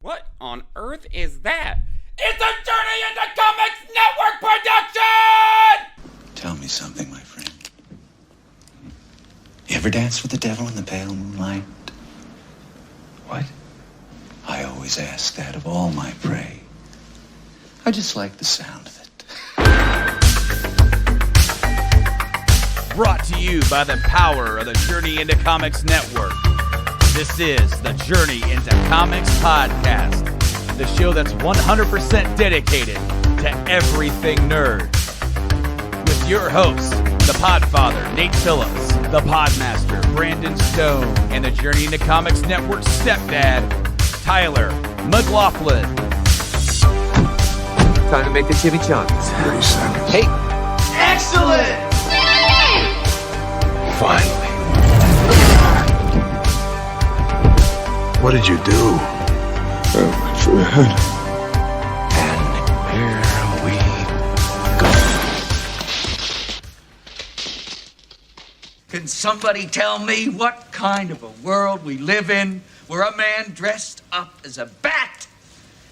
What on earth is that? It's a Journey into Comics Network production! Tell me something, my friend. You ever dance with the devil in the pale moonlight? What? I always ask that of all my prey. I just like the sound of it. Brought to you by the power of the Journey into Comics Network. This is the Journey into Comics podcast, the show that's 100% dedicated to everything nerd. With your hosts, the Podfather, Nate Phillips, the Podmaster, Brandon Stone, and the Journey into Comics Network stepdad, Tyler McLaughlin. Time to make the chimichangas. 30 seconds. Hey! Excellent! Finally. What did you do? Oh, my friend. And here we go. Can somebody tell me what kind of a world we live in where a man dressed up as a bat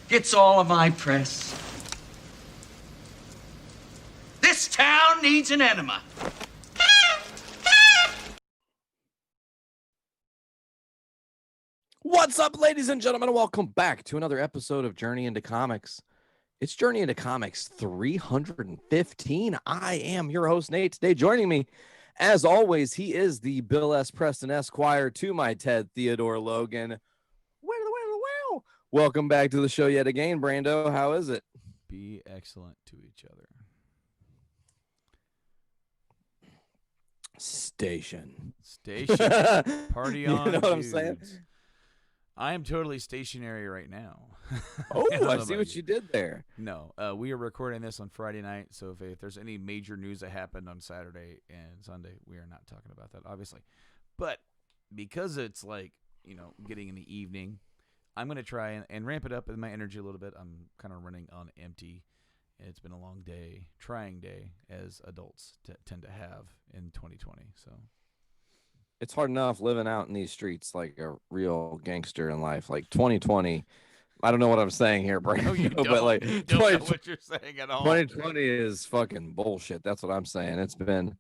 gets all of my press? This town needs an enema. What's up, ladies and gentlemen? Welcome back to another episode of Journey into Comics. It's Journey into Comics 315. I am your host, Nate. Today, joining me, as always, he is the Bill S. Preston Esquire to my Ted Theodore Logan. Wow. Welcome back to the show yet again, Brando. How is it? Be excellent to each other. Station. Party You on, know what I'm dudes. saying? I am totally stationary right now. Oh, don't know I see about what you did there. No, we are recording this on Friday night, so if there's any major news that happened on Saturday and Sunday, we are not talking about that, obviously. But because it's like, getting in the evening, I'm going to try and ramp it up in my energy a little bit. I'm kind of running on empty. It's been a long day, trying day, as adults tend to have in 2020, so... It's hard enough living out in these streets like a real gangster in life. Like 2020, I don't know what I'm saying here, Brandon. No, you don't. But like You don't know what you're saying at all. 2020 is fucking bullshit. That's what I'm saying. It's been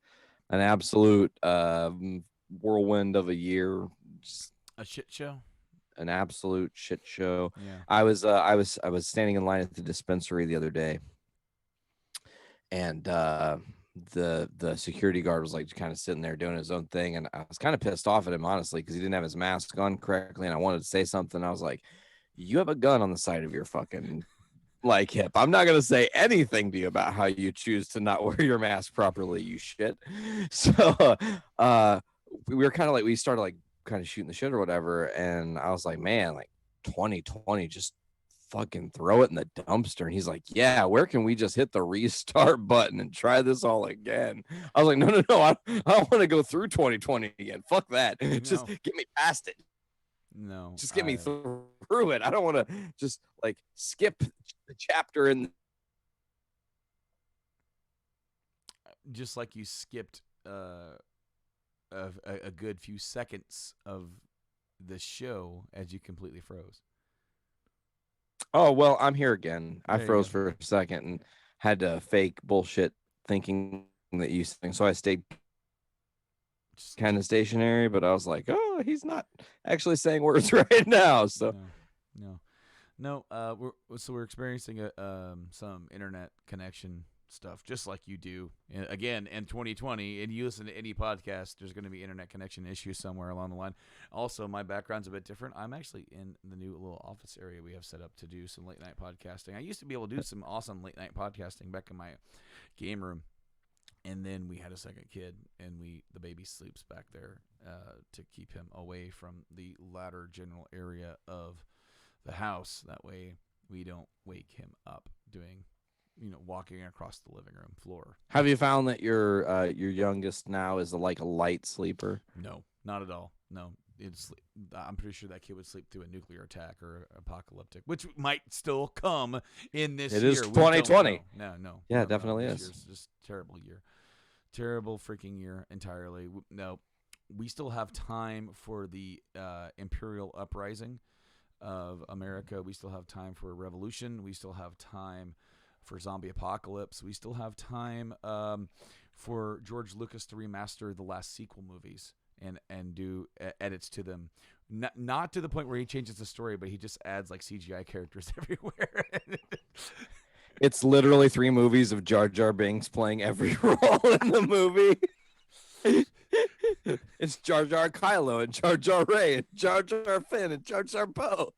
an absolute whirlwind of a year. Just a shit show. An absolute shit show. Yeah. I was standing in line at the dispensary the other day, and the security guard was like kind of sitting there doing his own thing, and I was kind of pissed off at him, honestly, because he didn't have his mask on correctly, and I wanted to say something. I was like, you have a gun on the side of your fucking like hip. I'm not gonna say anything to you about how you choose to not wear your mask properly, you shit. So we were kind of like, we started like kind of shooting the shit or whatever, and I was like, man, like 2020, just fucking throw it in the dumpster. And he's like, yeah, where can we just hit the restart button and try this all again? I was like, no, I don't want to go through 2020 again. Fuck that. Just get me past it. No, just get me through it. I don't want to just like skip the chapter and just like you skipped a good few seconds of the show as you completely froze. oh, well, I'm here again. I There you froze go. for a second and had to fake bullshit thinking that you think. So I stayed kind of stationary, but I was like, oh, he's not actually saying words right now. So No. We're experiencing some internet connection stuff, just like you do. Again, in 2020, and you listen to any podcast, there's going to be internet connection issues somewhere along the line. Also, my background's a bit different. I'm actually in the new little office area we have set up to do some late night podcasting. I used to be able to do some awesome late night podcasting back in my game room. And then we had a second kid, and the baby sleeps back there to keep him away from the latter general area of the house. That way we don't wake him up doing, walking across the living room floor. have you found that your youngest now is like a light sleeper? No, not at all. No, I'm pretty sure that kid would sleep through a nuclear attack or apocalyptic, which might still come in this year. It is We don't 2020. know. No. Yeah, No, it definitely this is. year's just terrible year. Terrible freaking year entirely. No, we still have time for the Imperial Uprising. of America. We still have time for a revolution. We still have time for zombie apocalypse. We still have time for George Lucas to remaster the last sequel movies and do edits to them. Not to the point where he changes the story, but he just adds like CGI characters everywhere. It's literally 3 movies of Jar Jar Binks playing every role in the movie. It's Jar Jar Kylo and Jar Jar Rey and Jar Jar Finn and Jar Jar Poe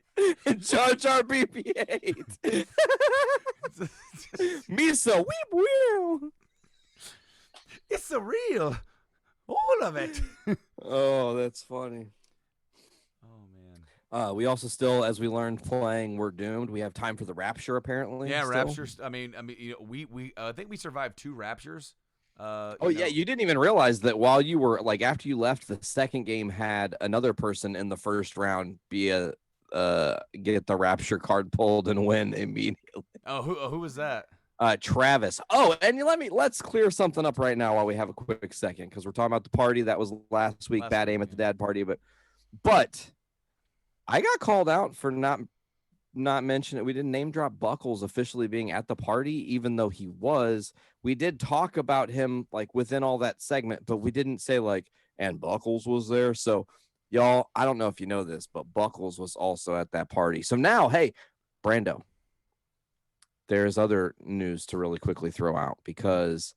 and Jar Jar BB-8. Misa, weep, wheel. It's surreal. All of it. Oh, that's funny. Oh, man. We also still, as we learned playing We're Doomed, we have time for the Rapture, apparently. Yeah, still. Rapture. I mean, we I think we survived 2 Raptures. Yeah, you didn't even realize that while you were like after you left, the second game had another person in the first round get the Rapture card pulled and win immediately. Oh, who was that? Travis. Oh, and let's clear something up right now while we have a quick second, because we're talking about the party that was last week, bad aim at the dad party, but I got called out for not mentioning it. We didn't name drop Buckles officially being at the party, even though he was. We did talk about him like within all that segment, but we didn't say like, and Buckles was there. So y'all, I don't know if you know this, but Buckles was also at that party. So now, hey, Brando, there's other news to really quickly throw out, because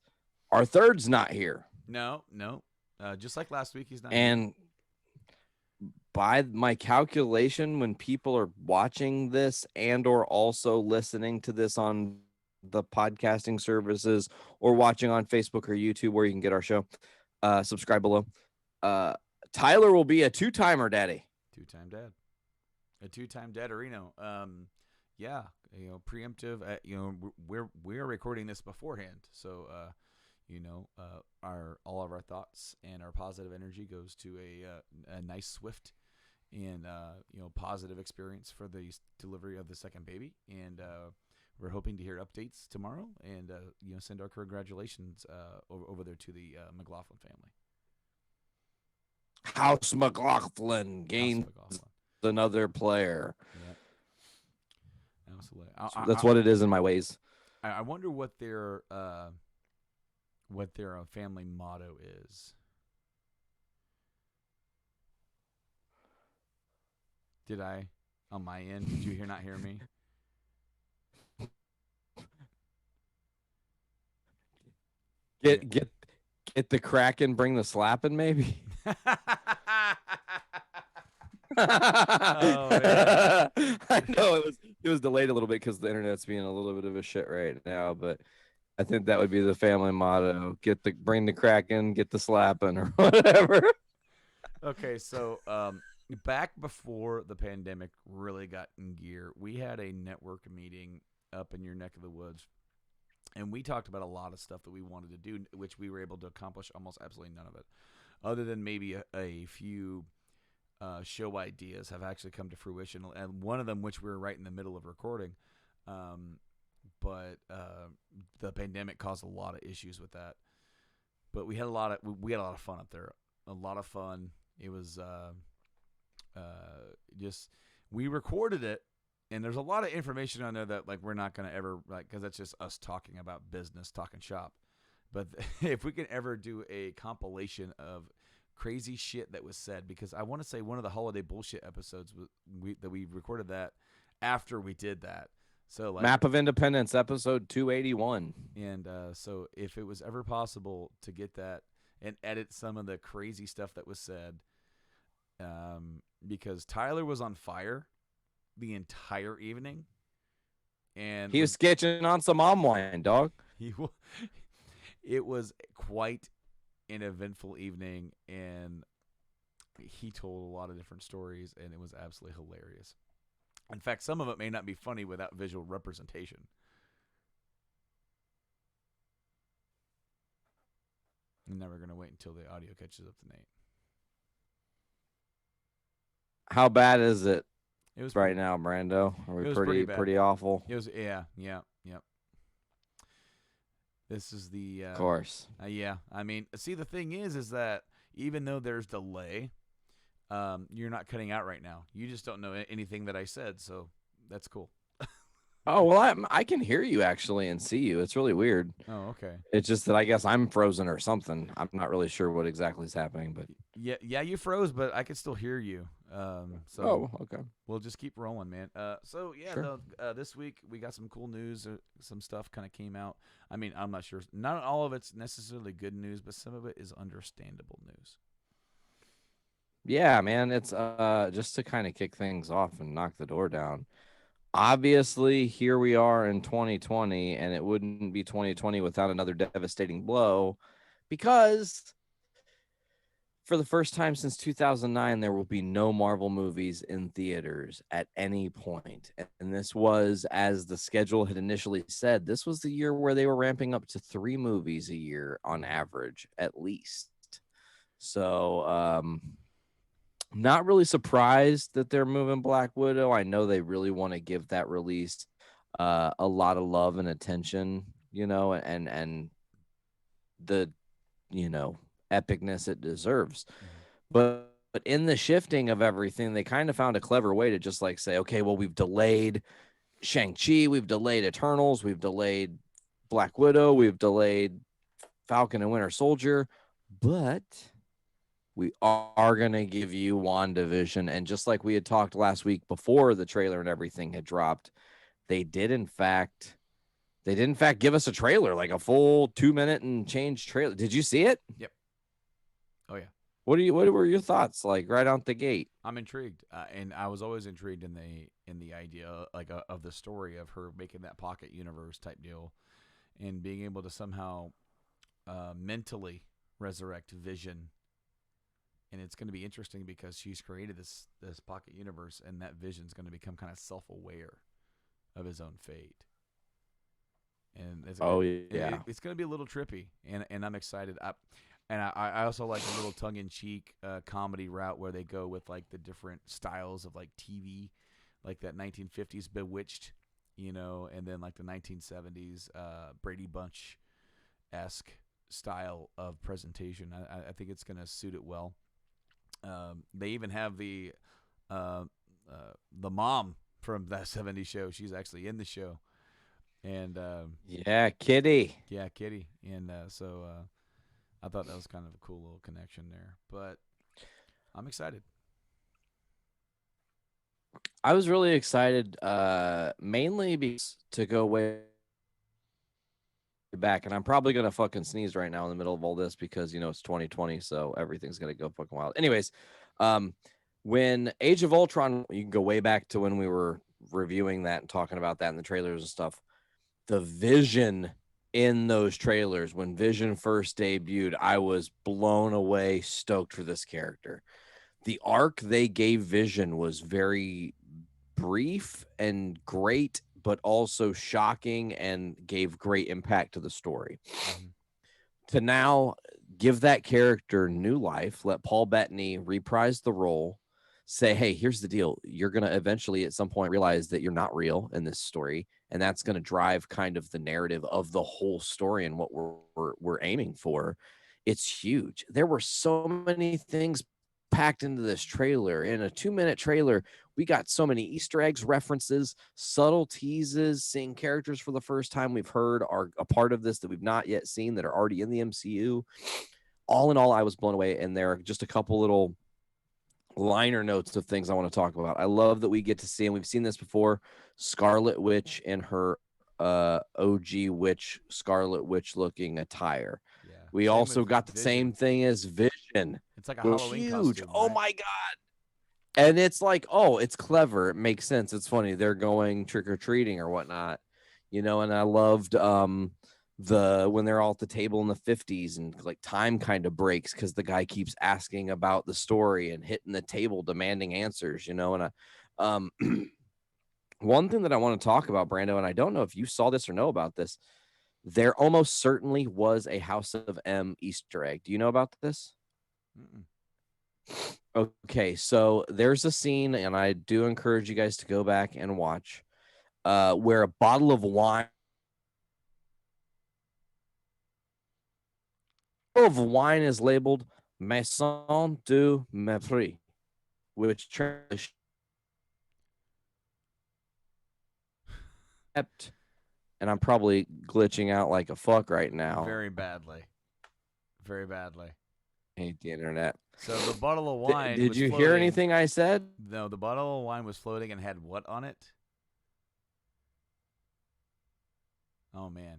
our third's not here. No. Just like last week, he's not. And by my calculation, when people are watching this and or also listening to this on the podcasting services or watching on Facebook or YouTube where you can get our show, subscribe below. Tyler will be a 2-timer daddy. 2-time dad. A 2-time dadderino. Yeah, preemptive. We're recording this beforehand, so all of our thoughts and our positive energy goes to a nice, swift, and positive experience for the delivery of the second baby, and we're hoping to hear updates tomorrow, and send our congratulations over there to the McLaughlin family. House McLaughlin gained another player. Yeah. Absolutely. That's what it is in my ways. I wonder what their family motto is. Did I, on my end, did you not hear me? Get the cracking, bring the slapping, maybe. Oh, yeah. I know it was delayed a little bit because the internet's being a little bit of a shit right now, but I think that would be the family motto: bring the cracking, get the slapping, or whatever. Okay, so back before the pandemic really got in gear, we had a network meeting up in your neck of the woods, and we talked about a lot of stuff that we wanted to do, which we were able to accomplish almost absolutely none of it, other than maybe a few show ideas have actually come to fruition, and one of them, which we were right in the middle of recording, but the pandemic caused a lot of issues with that. But we had a lot of fun up there, a lot of fun. It was just, we recorded it, and there's a lot of information on there that like we're not gonna ever because that's just us talking about business, talking shop. But if we can ever do a compilation of crazy shit that was said, because I want to say one of the holiday bullshit episodes that we recorded that after we did that. So like Map of Independence episode 281. And so if it was ever possible to get that and edit some of the crazy stuff that was said, because Tyler was on fire the entire evening, and he was sketching on some mom wine, dog. It was quite an eventful evening, and he told a lot of different stories, and it was absolutely hilarious. In fact, some of it may not be funny without visual representation. And now we're going to wait until the audio catches up to Nate. How bad is it? It was right now, Brando. Are we pretty awful? It was yep. This is the of course. Yeah. I mean, see, the thing is that even though there's delay, you're not cutting out right now. You just don't know anything that I said, so that's cool. Oh well, I can hear you actually and see you. It's really weird. Oh, okay. It's just that I guess I'm frozen or something. I'm not really sure what exactly is happening, but Yeah, you froze, but I could still hear you. So oh, okay. we'll just keep rolling, man. So yeah, Sure. no, this week we got some cool news. Some stuff kind of came out. I mean, I'm not sure. Not all of it's necessarily good news, but some of it is understandable news. Yeah, man, it's just to kind of kick things off and knock the door down. Obviously, here we are in 2020, and it wouldn't be 2020 without another devastating blow because for the first time since 2009, there will be no Marvel movies in theaters at any point. And this was, as the schedule had initially said, this was the year where they were ramping up to 3 movies a year on average, at least. So, not really surprised that they're moving Black Widow. I know they really want to give that release a lot of love and attention, and the, epicness it deserves. But in the shifting of everything, they kind of found a clever way to just like say, okay, well, we've delayed Shang-Chi, we've delayed Eternals, we've delayed Black Widow, we've delayed Falcon and Winter Soldier, but we are going to give you Wanda Vision. And just like we had talked last week before the trailer and everything had dropped, they did in fact give us a trailer, like a full 2-minute and change trailer. Did you see it? Yep. Oh yeah. What were your thoughts like right out the gate? I'm intrigued, and I was always intrigued in the idea of the story of her making that pocket universe type deal, and being able to somehow mentally resurrect Vision. And it's going to be interesting because she's created this pocket universe, and that Vision's going to become kind of self-aware of his own fate. And it's it's going to be a little trippy, and I'm excited. I also like a little tongue-in-cheek comedy route where they go with like the different styles of like TV, like that 1950s Bewitched, and then like the 1970s Brady Bunch-esque style of presentation. I think it's going to suit it well. They even have the mom from that 70s show. She's actually in the show. And yeah, Kitty. Yeah, Kitty. And so I thought that was kind of a cool little connection there. But I'm excited. I was really excited, mainly because to go way back, and I'm probably gonna fucking sneeze right now in the middle of all this because it's 2020, so everything's gonna go fucking wild. Anyways, when Age of Ultron, you can go way back to when we were reviewing that and talking about that in the trailers and stuff. The Vision in those trailers, when Vision first debuted, I was blown away, stoked for this character. The arc they gave Vision was very brief and great, but also shocking and gave great impact to the story. To now give that character new life, let Paul Bettany reprise the role, say, hey, here's the deal. You're going to eventually at some point realize that you're not real in this story. And that's going to drive kind of the narrative of the whole story and what we're aiming for. It's huge. There were so many things packed into this trailer. In a 2-minute trailer, we got so many Easter eggs, references, subtle teases, seeing characters for the first time we've heard are a part of this that we've not yet seen that are already in the MCU. All in all, I was blown away. And there are just a couple little liner notes of things I want to talk about. I love that we get to see, and we've seen this before, Scarlet Witch in her OG witch, Scarlet Witch looking attire. Yeah. We also got the same thing as Vision. It's like a Halloween huge costume, oh right? my god. And it's like, oh, it's clever. It makes sense. It's funny. They're going trick-or-treating or whatnot, and I loved when they're all at the table in the 50s and like time kind of breaks because the guy keeps asking about the story and hitting the table demanding answers, and one thing that I want to talk about, Brando, and I don't know if you saw this or know about this, there almost certainly was a House of M Easter egg. Do you know about this? Mm-mm. Okay, so there's a scene, and I do encourage you guys to go back and watch, where a bottle of wine is labeled Maison du Mépris. which and I'm probably glitching out like a fuck right now. Very badly. Very badly. I hate the internet. So the bottle of wine. Did was you floating. hear anything I said? No, the bottle of wine was floating and had what on it? Oh man,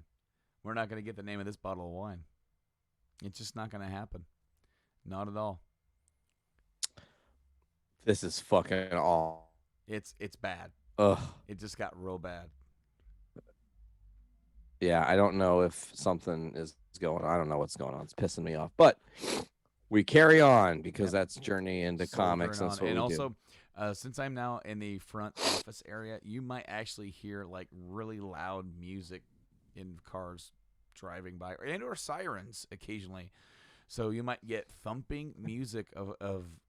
we're not gonna get the name of this bottle of wine. It's just not gonna happen. Not at all. This is fucking all. It's bad. Ugh. It just got real bad. Yeah, I don't know if something is going on. I don't know what's going on. It's pissing me off. But we carry on because that's Journey into Comics. That's what and we also, do. Since I'm now in the front office area, you might actually hear like really loud music in cars driving by, or sirens occasionally. So you might get thumping music of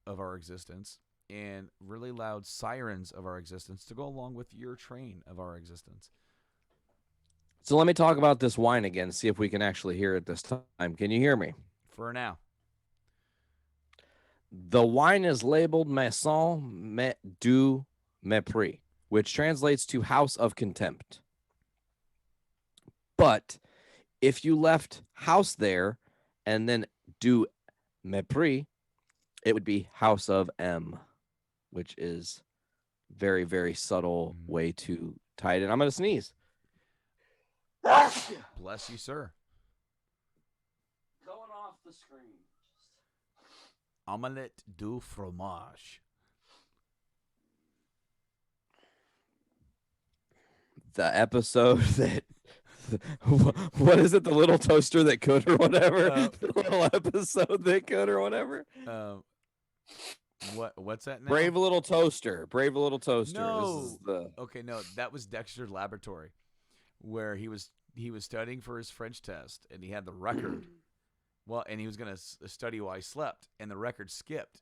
our existence and really loud sirens of our existence to go along with your train of our existence. So let me talk about this wine again, see if we can actually hear it this time. Can you hear me? For now. The wine is labeled Maison du Mépris, which translates to House of Contempt. But if you left house there and then du Mépris, it would be House of M, which is very, very subtle way to tie it in. I'm going to sneeze. Bless you, sir. Going off the screen. Omelette du fromage. The episode that what is it? The little toaster that could or whatever. The little episode that could or whatever. What's that now? Brave Little Toaster. Brave Little Toaster. No. This is the... Okay, no, that was Dexter's Laboratory, where he was studying for his French test, and he had the record. Well, and he was gonna study while he slept, and the record skipped,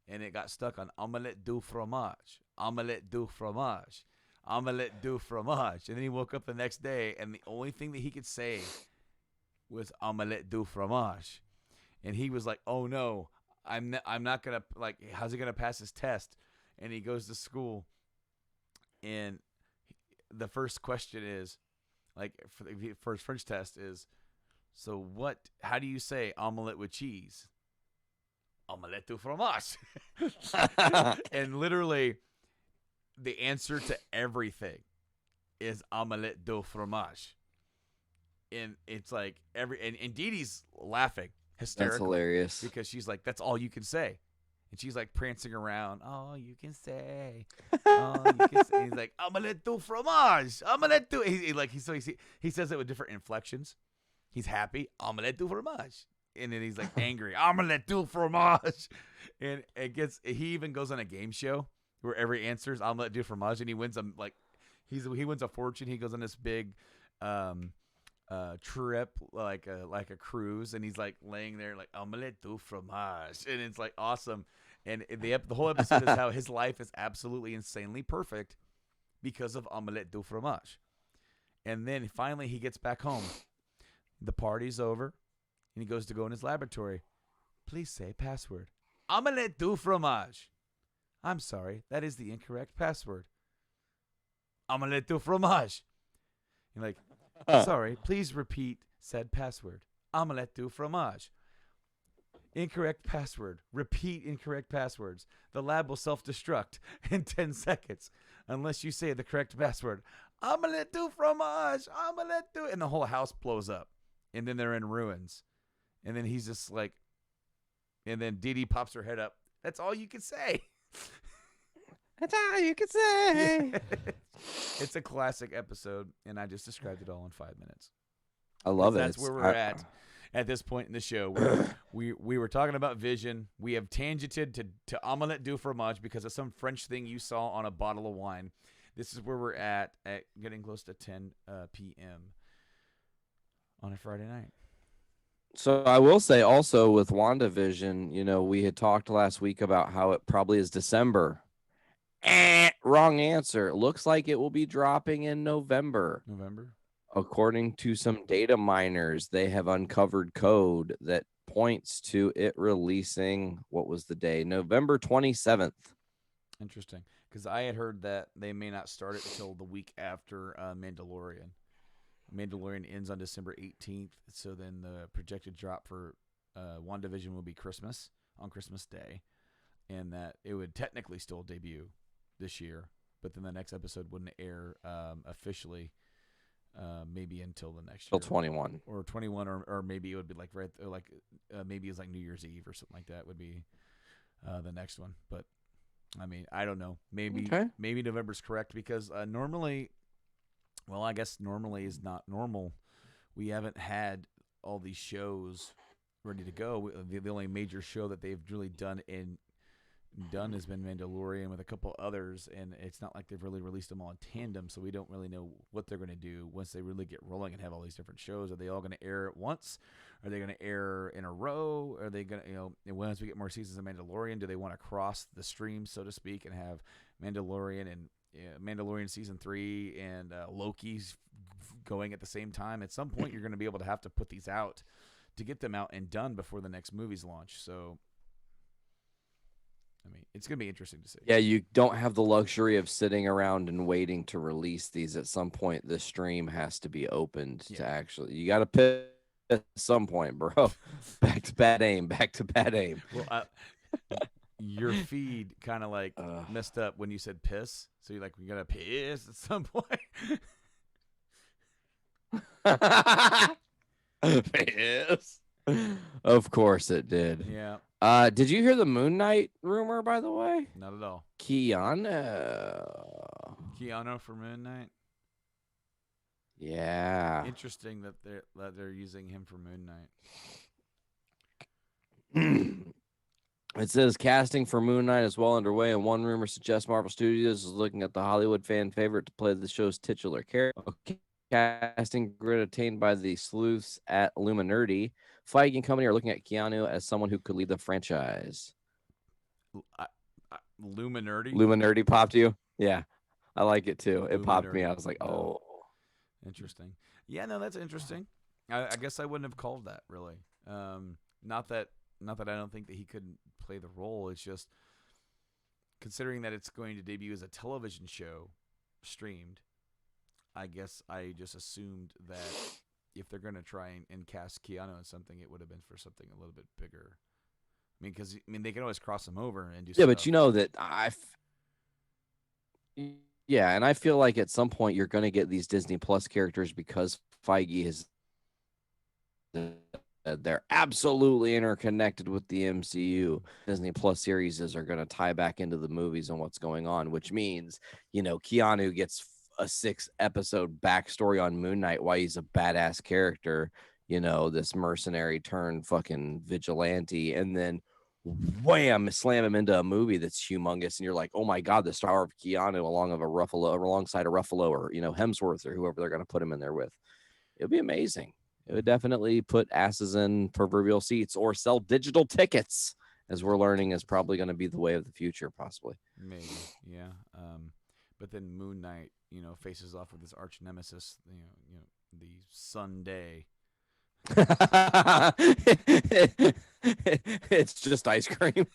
and it got stuck on omelette du fromage, omelette du fromage, omelette du fromage, and then he woke up the next day, and the only thing that he could say was omelette du fromage, and he was like, "Oh no, I'm not gonna, like, how's he gonna pass his test?" And he goes to school, and the first question is, like, for his French test is, so how do you say omelette with cheese? Omelette du fromage. And literally, the answer to everything is omelette du fromage. And it's like and Dee Dee's laughing hysterically. That's hilarious. Because she's like, that's all you can say. And she's like prancing around. Oh, you can say. Oh, you can say. And he's like, omelette du fromage. Omelette du. He says it with different inflections. He's happy. Omelette du fromage. And then he's like angry. Omelette du fromage. And he even goes on a game show where every answer is omelette du fromage, and he wins he wins a fortune. He goes on this big trip, like a cruise, and he's like laying there like omelette du fromage, and it's like awesome. And the whole episode is how his life is absolutely insanely perfect because of omelette du fromage. And then finally he gets back home. The party's over, and he goes to go in his laboratory. Please say password. Omelette du fromage. I'm sorry, that is the incorrect password. Omelette du fromage. You're like, sorry, please repeat said password. Omelette du fromage. Incorrect password. Repeat incorrect passwords. The lab will self-destruct in 10 seconds unless you say the correct password. Omelette du fromage. Omelette du. And the whole house blows up. And then they're in ruins. And then he's just like, and then Dee Dee pops her head up. That's all you can say. That's all you can say. It's a classic episode, and I just described it all in 5 minutes. I love it. That's where we're at this point in the show. We were talking about Vision. We have tangented to omelette du fromage because of some French thing you saw on a bottle of wine. This is where we're at getting close to 10 p.m. on a Friday night. So I will say also with Wanda Vision, we had talked last week about how it probably is December. Wrong answer. It looks like it will be dropping in November. According to some data miners, they have uncovered code that points to it releasing, what was the day? November 27th. Interesting, because I had heard that they may not start it until the week after Mandalorian. Mandalorian ends on December 18th, so then the projected drop for Wanda Vision will be on Christmas Day, and that it would technically still debut this year, but then the next episode wouldn't air officially maybe until the next year. Till 21. Or 21, or maybe it would be like maybe it's like New Year's Eve or something like that would be the next one. But I mean, I don't know. Maybe November's correct because normally, well, I guess normally is not normal. We haven't had all these shows ready to go. The only major show that they've really done has been Mandalorian with a couple others, and it's not like they've really released them all in tandem, so we don't really know what they're going to do once they really get rolling and have all these different shows. Are they all going to air at once? Are they going to air in a row? Are they going to, once we get more seasons of Mandalorian, do they want to cross the stream, so to speak, and have Mandalorian and Mandalorian season 3 and Loki's going at the same time? At some point, you're going to be able to have to put these out to get them out and done before the next movies launch. So, I mean, it's going to be interesting to see. Yeah, you don't have the luxury of sitting around and waiting to release these. At some point, the stream has to be opened to actually. You got to pick at some point, bro. Back to bad aim. Well, your feed kind of like messed up when you said piss. So you're like, we got to piss at some point. Piss. Of course it did. Yeah. Did you hear the Moon Knight rumor, by the way? Not at all. Keanu for Moon Knight. Yeah. Interesting that they're using him for Moon Knight. It says casting for Moon Knight is well underway, and one rumor suggests Marvel Studios is looking at the Hollywood fan favorite to play the show's titular character. Casting grid obtained by the sleuths at Illuminati. Feige and company are looking at Keanu as someone who could lead the franchise. Illuminati popped you? Yeah, I like it too. It popped me. I was like, oh. Interesting. Yeah, no, that's interesting. I guess I wouldn't have called that, really. Not that I don't think that he couldn't play the role. It's just considering that it's going to debut as a television show streamed, I guess I just assumed that if they're going to try and cast Keanu in something, it would have been for something a little bit bigger. I mean, because they can always cross him over and do stuff. Yeah, but you know that yeah, and I feel like at some point you're going to get these Disney Plus characters because Feige has they're absolutely interconnected with the MCU. Disney Plus series are going to tie back into the movies and what's going on, which means, Keanu gets a 6-episode backstory on Moon Knight, why he's a badass character, this mercenary turned fucking vigilante, and then wham, slam him into a movie that's humongous, and you're like, oh my god, the star of Keanu alongside a Ruffalo or Hemsworth or whoever they're going to put him in there with. It would be amazing. It would definitely put asses in proverbial seats or sell digital tickets, as we're learning is probably going to be the way of the future, possibly. Maybe, yeah. But then Moon Knight, faces off with his arch nemesis, the Sunday. It's just ice cream.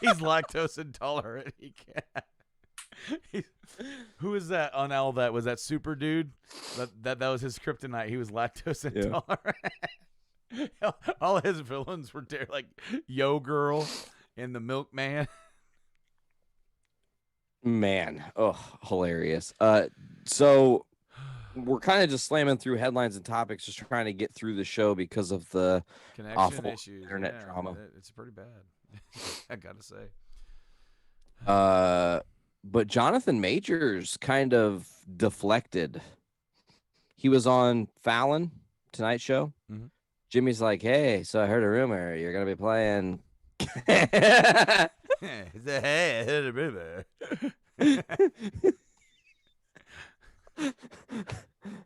He's lactose intolerant. He can't. Who is that on all that? Was that Super Dude? That was his kryptonite. He was lactose intolerant. Yeah. All his villains were there, like Yo Girl and the Milkman. Man, hilarious. So we're kind of just slamming through headlines and topics, just trying to get through the show because of the connection awful issues, internet drama. It's pretty bad. I gotta say. But Jonathan Majors kind of deflected. He was on Fallon Tonight Show. Mm-hmm. Jimmy's like, "Hey, so I heard a rumor you're gonna be playing." Hey, I heard a rumor.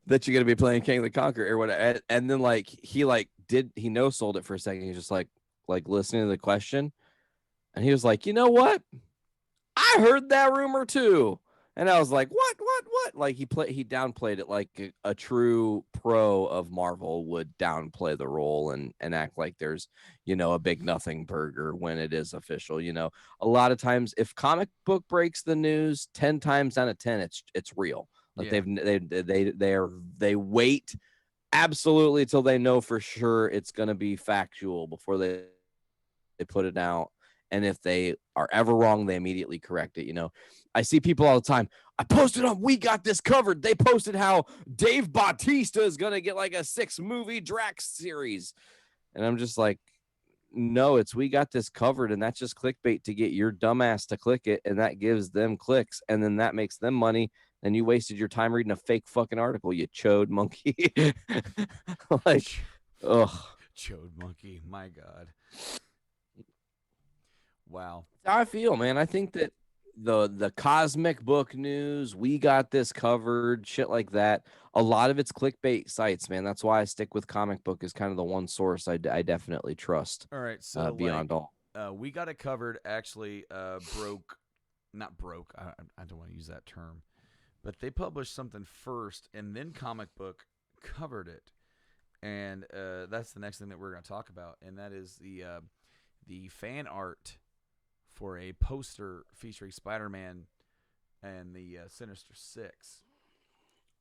That you're gonna be playing King the Conqueror or whatever, and then he no sold it for a second. He's just like listening to the question, and he was like, you know what? I heard that rumor too, And I was like, what? Like he downplayed it like a true pro of Marvel would downplay the role and act like there's, a big nothing burger when it is official. A lot of times if comic book breaks the news 10 times out of 10, it's real. Like they wait absolutely till they know for sure it's going to be factual before they put it out. And if they are ever wrong, they immediately correct it. I see people all the time. I posted on We Got This Covered. They posted how Dave Bautista is going to get like a 6-movie Drax series. And I'm just like, no, it's We Got This Covered. And that's just clickbait to get your dumbass to click it. And that gives them clicks. And then that makes them money. And you wasted your time reading a fake fucking article, you chode monkey. Like, ugh. Chode monkey. My God. Wow. That's how I feel, man. I think that the cosmic book news, We Got This Covered, shit like that, a lot of it's clickbait sites, man. That's why I stick with comic book as kind of the one source I definitely trust. All right, so beyond all. We Got It Covered actually not broke. I don't want to use that term, but they published something first, and then comic book covered it, and that's the next thing that we're going to talk about, and that is the fan art for a poster featuring Spider-Man and the Sinister Six.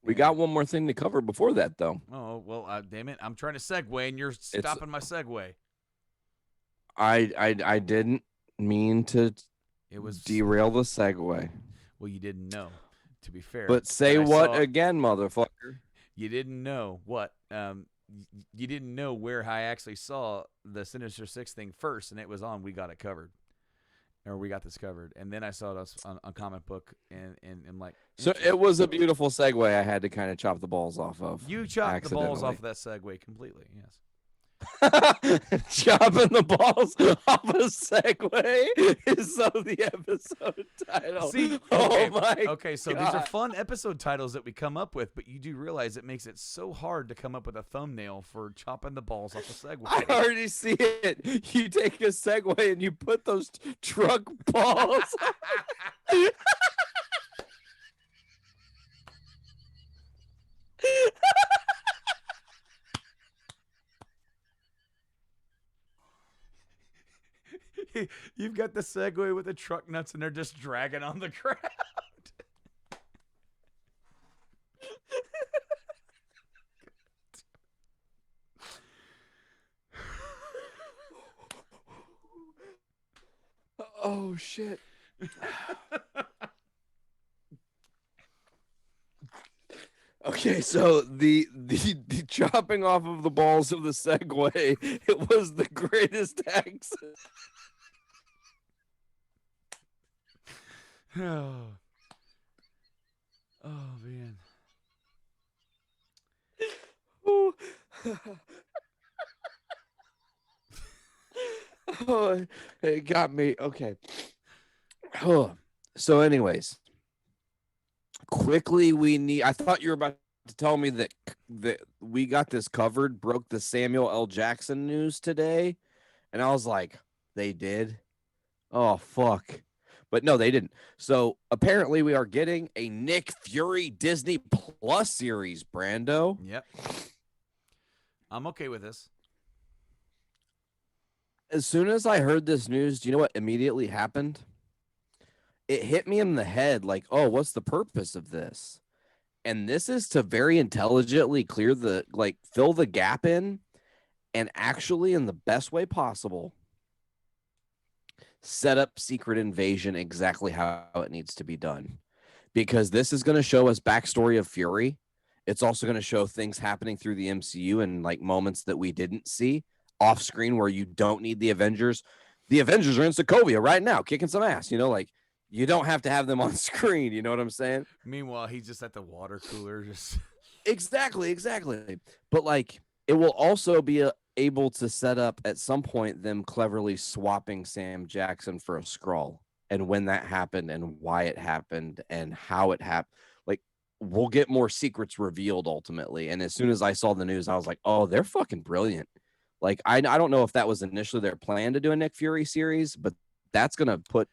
We got one more thing to cover before that, though. Oh, well, damn it. I'm trying to segue, and you're stopping my segue. I didn't mean to derail the segue. Well, you didn't know, to be fair. But say what again, motherfucker? You didn't know what? You didn't know where I actually saw the Sinister Six thing first, and it was on We Got It Covered. Or We Got This Covered, and then I saw it on comic book, and like. So it was a beautiful segue. I had to kind of chop the balls off of. You chopped the balls off of that segue completely. Yes. Chopping the balls off a segue is so the episode title. See, okay, so God. these are fun episode titles that we come up with, but you do realize it makes it so hard to come up with a thumbnail for chopping the balls off a segue. I already see it. You take a segue and you put those truck balls. You've got the Segway with the truck nuts, and they're just dragging on the ground. Oh shit. Okay, so the chopping off of the balls of the Segway, it was the greatest accident. Oh man. Oh, it got me. Okay. Oh. So anyways, quickly I thought you were about to tell me that We Got This Covered broke the Samuel L. Jackson news today. And I was like, they did? Oh, fuck. But no, they didn't. So apparently we are getting a Nick Fury Disney Plus series, Brando. Yep. I'm okay with this. As soon as I heard this news, do you know what immediately happened? It hit me in the head like, oh, what's the purpose of this? And this is to very intelligently fill the gap in, and actually in the best way possible, set up Secret Invasion exactly how it needs to be done. Because this is going to show us backstory of Fury. It's also going to show things happening through the MCU and like moments that we didn't see off screen where you don't need the Avengers. The Avengers are in Sokovia right now, kicking some ass, like you don't have to have them on screen. You know what I'm saying? Meanwhile, he's just at the water cooler. Just Exactly. But like, it will also be able to set up at some point them cleverly swapping Sam Jackson for a Skrull, and when that happened and why it happened and how it happened. Like, we'll get more secrets revealed ultimately. And as soon as I saw the news, I was like, oh, they're fucking brilliant. Like, I don't know if that was initially their plan to do a Nick Fury series, but that's going to put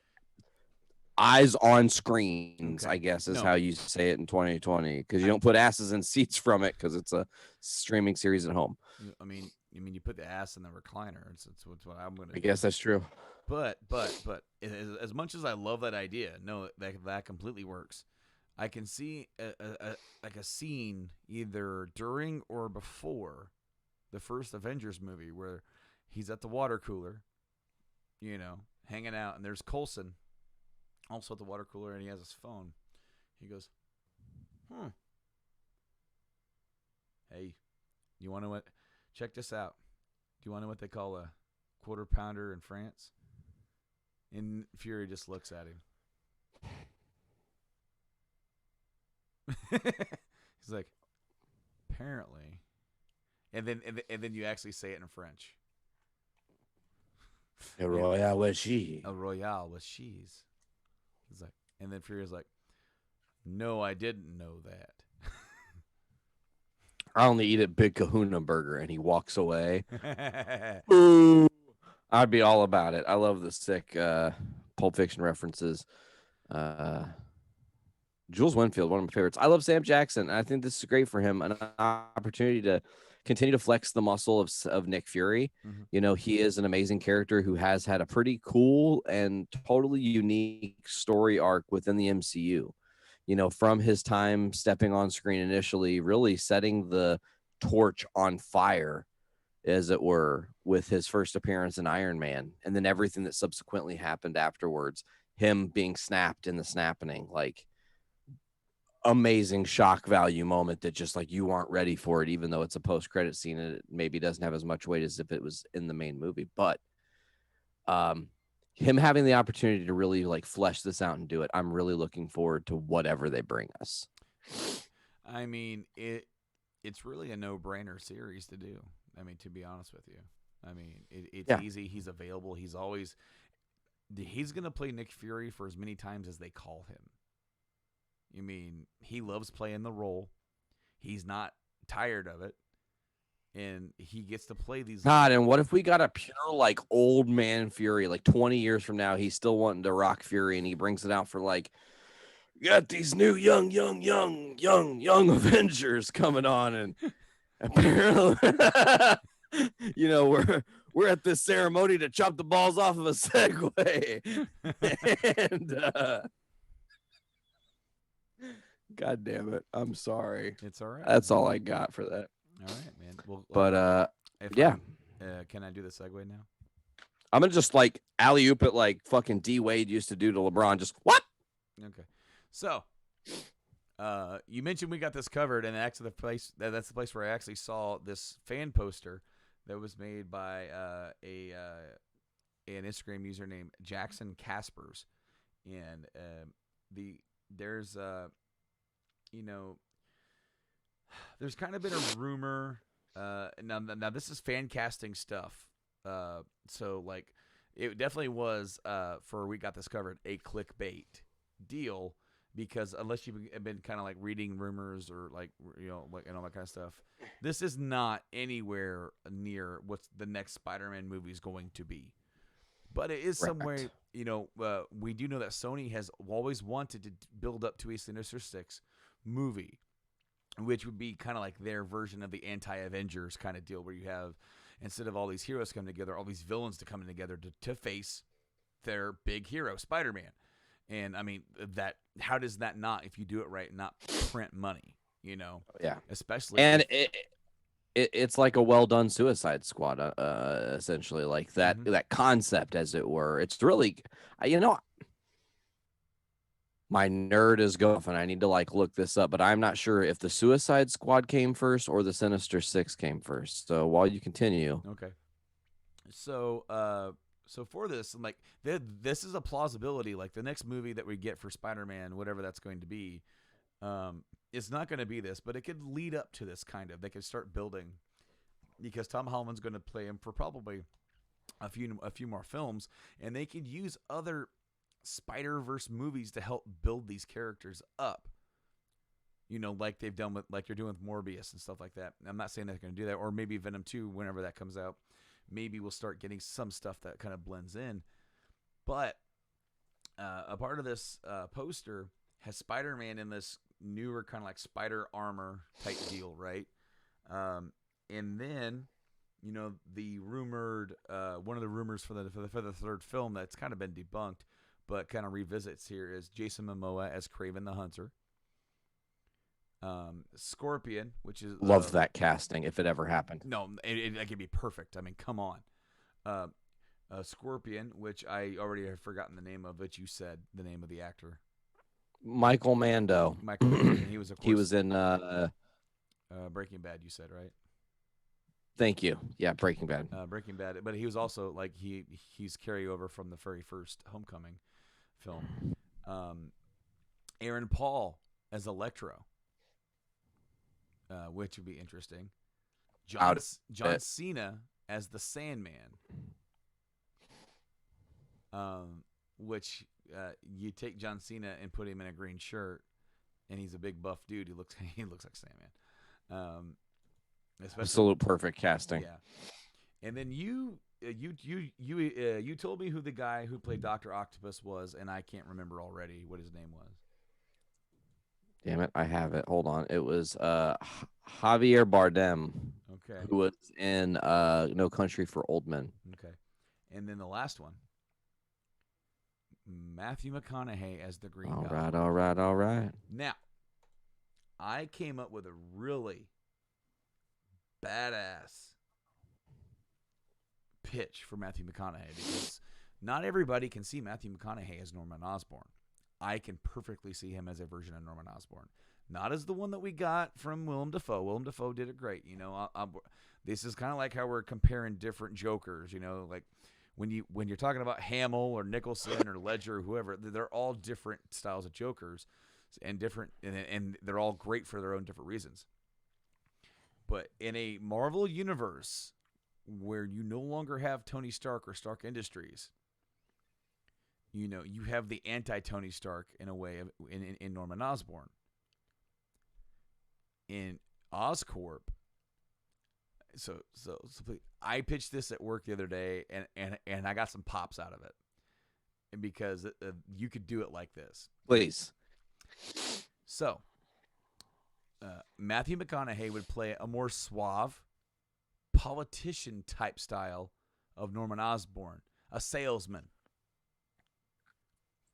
eyes on screens, Okay. I guess is No. how you say it in 2020, because you don't put asses in seats from it because it's a streaming series at home. I mean, you put the ass in the recliner. It's what I'm gonna I do. guess that's true. But as much as I love that idea, no, that completely works. I can see like a scene either during or before the first Avengers movie where he's at the water cooler, hanging out, and there's Coulson also at the water cooler, and he has his phone. He goes, hey, you want to what? Check this out. Do you want to know what they call a quarter pounder in France? And Fury just looks at him. He's like, apparently. And then you actually say it in French. A royale with she. A royale with cheese. He's like, and then Fury's like, no, I didn't know that. I only eat at Big Kahuna Burger, and he walks away. Ooh, I'd be all about it. I love the sick Pulp Fiction references. Jules Winfield, one of my favorites. I love Sam Jackson. I think this is great for him, an opportunity to continue to flex the muscle of Nick Fury. Mm-hmm. He is an amazing character who has had a pretty cool and totally unique story arc within the MCU. From his time stepping on screen initially, really setting the torch on fire, as it were, with his first appearance in Iron Man, and then everything that subsequently happened afterwards, him being snapped in the snapping, like amazing shock value moment that just like you aren't ready for it, even though it's a post-credit scene and it maybe doesn't have as much weight as if it was in the main movie. But him having the opportunity to really like flesh this out and do it, I'm really looking forward to whatever they bring us. I mean, it's really a no-brainer series to do. I mean, to be honest with you, I mean, it's easy. He's available. He's going to play Nick Fury for as many times as they call him. I mean, he loves playing the role. He's not tired of it. And he gets to play these. God, and what if we got a pure like old man Fury, like 20 years from now, he's still wanting to rock Fury, and he brings it out for like, you got these new young Avengers coming on, and apparently, we're at this ceremony to chop the balls off of a Segway, and God damn it, I'm sorry. It's all right. That's all I got for that. All right, man. Well, But yeah. Can I do the segue now? I'm gonna just like alley oop it like fucking D Wade used to do to LeBron. Just what? Okay. So, you mentioned we got this covered, and actually that's the place where I actually saw this fan poster that was made by an Instagram user named Jackson Caspers, and there's kind of been a rumor. Now this is fan casting stuff. So like, it definitely was for we got this covered a clickbait deal, because unless you've been kind of like reading rumors or like like and all that kind of stuff, this is not anywhere near what's the next Spider-Man movie is going to be. But it is somewhere. We do know that Sony has always wanted to build up to a Sinister Six movie, which would be kind of like their version of the anti-Avengers kind of deal, where you have, instead of all these heroes coming together, all these villains to come together to face their big hero, Spider-Man. And I mean, how does that not, if you do it right, not print money? Yeah. Especially, and it's like a well done Suicide Squad, essentially, like that that concept, as it were. It's really, my nerd is going, and I need to like look this up, but I'm not sure if the Suicide Squad came first or the Sinister Six came first. So while you continue, okay. So for this, like, this is a plausibility. Like the next movie that we get for Spider-Man, whatever that's going to be, it's not going to be this, but it could lead up to this kind of. They could start building, because Tom Holland's going to play him for probably a few more films, and they could use other Spider-Verse movies to help build these characters up. Like they've done like you're doing with Morbius and stuff like that. I'm not saying they're going to do that, or maybe Venom 2 whenever that comes out. Maybe we'll start getting some stuff that kind of blends in. But a part of this poster has Spider-Man in this newer kind of like spider armor type deal, right? And then, the rumored one of the rumors for the third film that's kind of been debunked, but kind of revisits here is Jason Momoa as Craven the Hunter. Scorpion, which is Love that casting if it ever happened. No, it could be perfect. I mean, come on. Scorpion, which I already have forgotten the name of, but you said the name of the actor. Michael Mando. Michael Mando. He was, of course, He was in Breaking Bad. You said, right? Thank you. Yeah, Breaking Bad. Breaking Bad, but he was also like he's carryover from the very first Homecoming film. Aaron Paul as Electro, which would be interesting. John Cena as the Sandman, which you take John Cena and put him in a green shirt, and he's a big buff dude. He looks like Sandman. Absolute perfect casting. Yeah, and then you told me who the guy who played Dr. Octopus was, and I can't remember already what his name was. Damn it, I have it. Hold on. It was Javier Bardem. Okay. Who was in No Country for Old Men. Okay. And then the last one, Matthew McConaughey as the Green Goblin. All right. Now, I came up with a really badass pitch for Matthew McConaughey because not everybody can see Matthew McConaughey as Norman Osborn. I can perfectly see him as a version of Norman Osborn. Not as the one that we got from Willem Dafoe. Willem Dafoe did it great. This is kind of like how we're comparing different Jokers. Like when you're talking about Hamill or Nicholson or Ledger or whoever, they're all different styles of Jokers and different, and they're all great for their own different reasons. But in a Marvel universe where you no longer have Tony Stark or Stark Industries, you have the anti-Tony Stark in a way in Norman Osborn. In Oscorp, so I pitched this at work the other day, and I got some pops out of it, and because you could do it like this, please. So, Matthew McConaughey would play a more suave, politician type style of Norman Osborn, a salesman,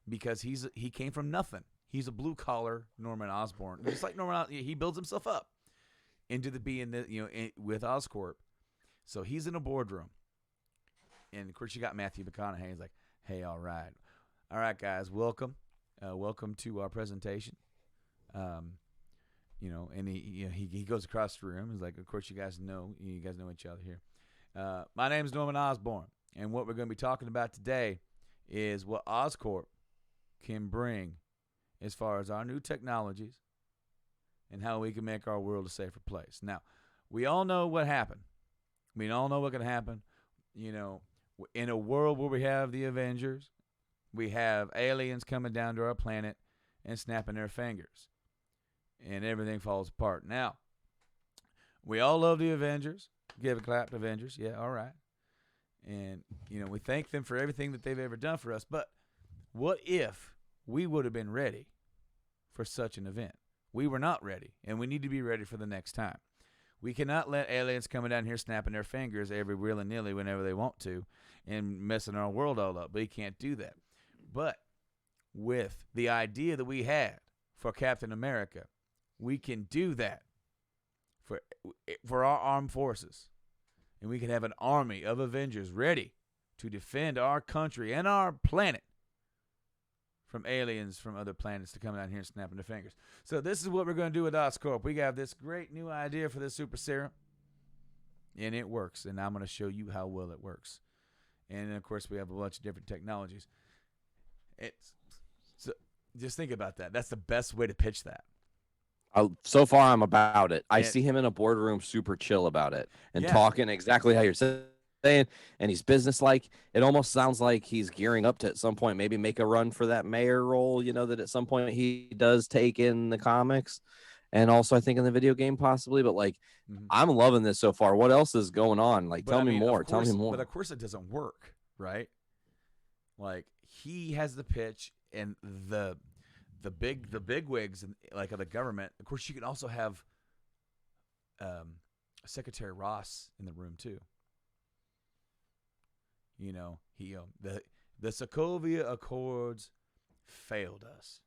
because he came from nothing. He's a blue collar Norman Osborn, just like Norman. He builds himself up into being with Oscorp. So he's in a boardroom, and of course you got Matthew McConaughey. He's like, "Hey, all right, guys, welcome to our presentation." And he goes across the room. He's like, "Of course you guys know each other here. My name is Norman Osborn, and what we're going to be talking about today is what Oscorp can bring as far as our new technologies and how we can make our world a safer place." Now, we all know what happened. We all know what can happen. In a world where we have the Avengers, we have aliens coming down to our planet and snapping their fingers, and everything falls apart. Now, we all love the Avengers. Give a clap to Avengers. Yeah, all right. And, we thank them for everything that they've ever done for us. But what if we would have been ready for such an event? We were not ready, and we need to be ready for the next time. We cannot let aliens coming down here snapping their fingers every willy-nilly whenever they want to and messing our world all up. We can't do that. But with the idea that we had for Captain America, we can do that for our armed forces. And we can have an army of Avengers ready to defend our country and our planet from aliens from other planets to come down here and snapping their fingers. So this is what we're going to do with Oscorp. We got this great new idea for this super serum, and it works. And I'm going to show you how well it works. And, of course, we have a bunch of different technologies. So just think about that. That's the best way to pitch that. So far, I'm about it. I see him in a boardroom super chill about it and talking exactly how you're saying, and he's businesslike. It almost sounds like he's gearing up to at some point maybe make a run for that mayor role, that at some point he does take in the comics and also I think in the video game possibly. But I'm loving this so far. What else is going on? Tell me more. Tell me more. But of course it doesn't work, right? he has the pitch, and the big wigs and like of the government. Of course, you can also have Secretary Ross in the room too. You know, he the Sokovia Accords failed us.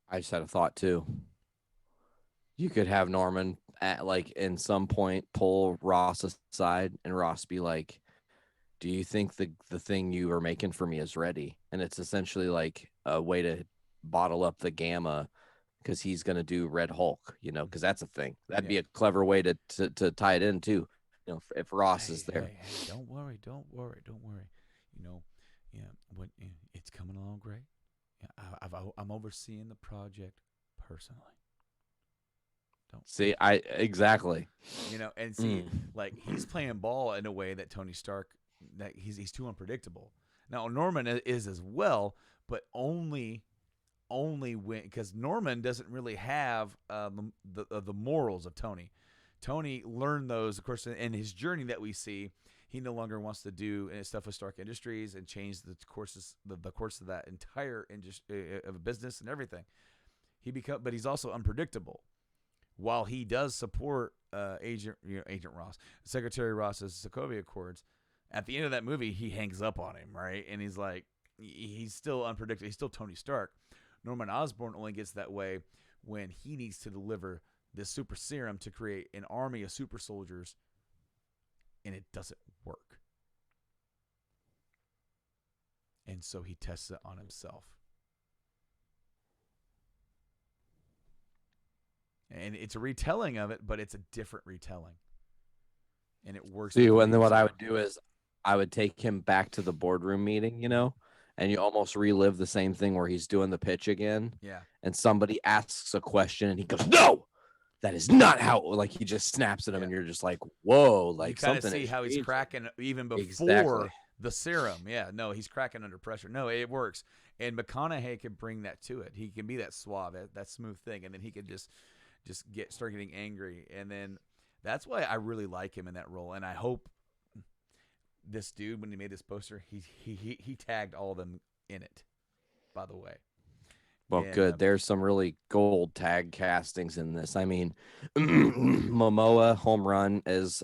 I just had a thought too. You could have Norman at like in some point pull Ross aside and Ross be like, "Do you think the thing you are making for me is ready?" And it's essentially like a way to bottle up the Gamma because he's going to do Red Hulk, you know, because that's a thing. That'd be a clever way to tie it in too. You know, if Ross is there. Hey, don't worry. You know, it's coming along great. Yeah, I'm overseeing the project personally. Don't see, exactly. You know, and see, like he's playing ball in a way that Tony Stark, that he's too unpredictable. Now Norman is as well, but only when, because Norman doesn't really have the morals of Tony. Tony learned those, of course, in his journey that we see. He no longer wants to do stuff with Stark Industries and change the course of that entire industry of business and everything. But he's also unpredictable. While he does support Agent Ross, Secretary Ross's Sokovia Accords, at the end of that movie, he hangs up on him, right? And he's like, he's still unpredictable. He's still Tony Stark. Norman Osborn only gets that way when he needs to deliver this super serum to create an army of super soldiers, and it doesn't work. And so he tests it on himself. And it's a retelling of it, but it's a different retelling. And it works. See, and then what I would do is I would take him back to the boardroom meeting, you know, and you almost relive the same thing where he's doing the pitch again. Yeah. And somebody asks a question and he goes, "No, that is not how," like he just snaps at him and you're just like, whoa, like you kind of something. See how he's cracking even before the serum. Yeah, no, he's cracking under pressure. No, it works. And McConaughey can bring that to it. He can be that suave, that smooth thing. And then he could just start getting angry. And then that's why I really like him in that role. And I hope this dude, when he made this poster, he tagged all of them in it, by the way. Well, good. There's some really gold tag castings in this. I mean, Momoa, home run as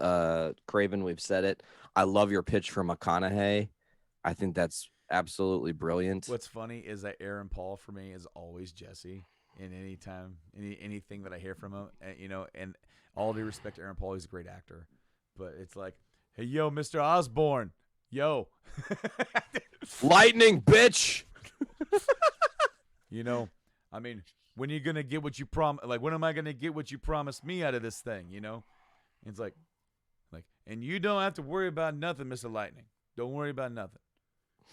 Craven. We've said it. I love your pitch for McConaughey. I think that's absolutely brilliant. What's funny is that Aaron Paul for me is always Jesse. In anything that I hear from him, you know, and all due respect to Aaron Paul, he's a great actor, but it's like, hey, yo, Mr. Osborn, yo, lightning, bitch. You know, I mean, when are you gonna get what you like, when am I gonna get what you promised me out of this thing? You know, and it's like, and you don't have to worry about nothing, Mr. Lightning. Don't worry about nothing.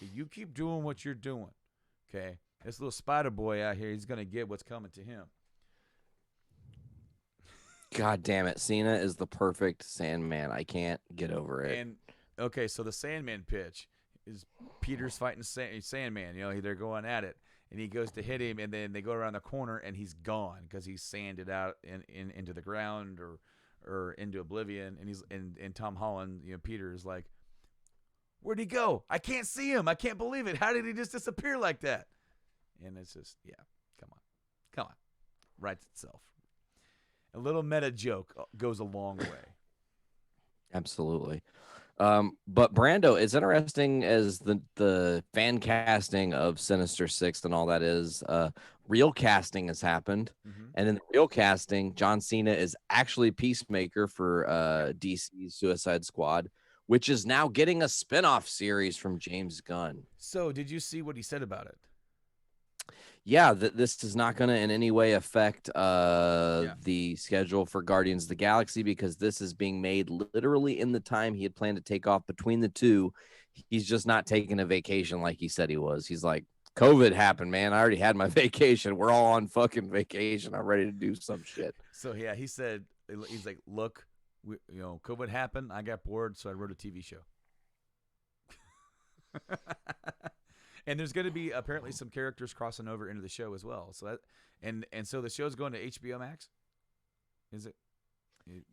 You keep doing what you're doing, okay? This little spider boy out here, he's going to get what's coming to him. God damn it. Cena is the perfect Sandman. I can't get over it. And, okay, so the Sandman pitch is Peter's fighting Sandman. You know, they're going at it. And he goes to hit him, and then they go around the corner, and he's gone because he's sanded out into the ground or into oblivion. And Tom Holland, you know, Peter is like, where'd he go? I can't see him. I can't believe it. How did he just disappear like that? And it's just, yeah, come on. Writes itself. A little meta joke goes a long way. Absolutely. But Brando, it's interesting as the fan casting of Sinister Six and all that is. Real casting has happened. Mm-hmm. And in the real casting, John Cena is actually Peacemaker for DC's Suicide Squad, which is now getting a spinoff series from James Gunn. So did you see what he said about it? Yeah, this is not going to in any way affect the schedule for Guardians of the Galaxy because this is being made literally in the time he had planned to take off between the two. He's just not taking a vacation like he said he was. He's like, COVID happened, man. I already had my vacation. We're all on fucking vacation. I'm ready to do some shit. So, yeah, he said, he's like, look, COVID happened. I got bored, so I wrote a TV show. And there's going to be apparently some characters crossing over into the show as well. So so the show's going to HBO Max. Is it?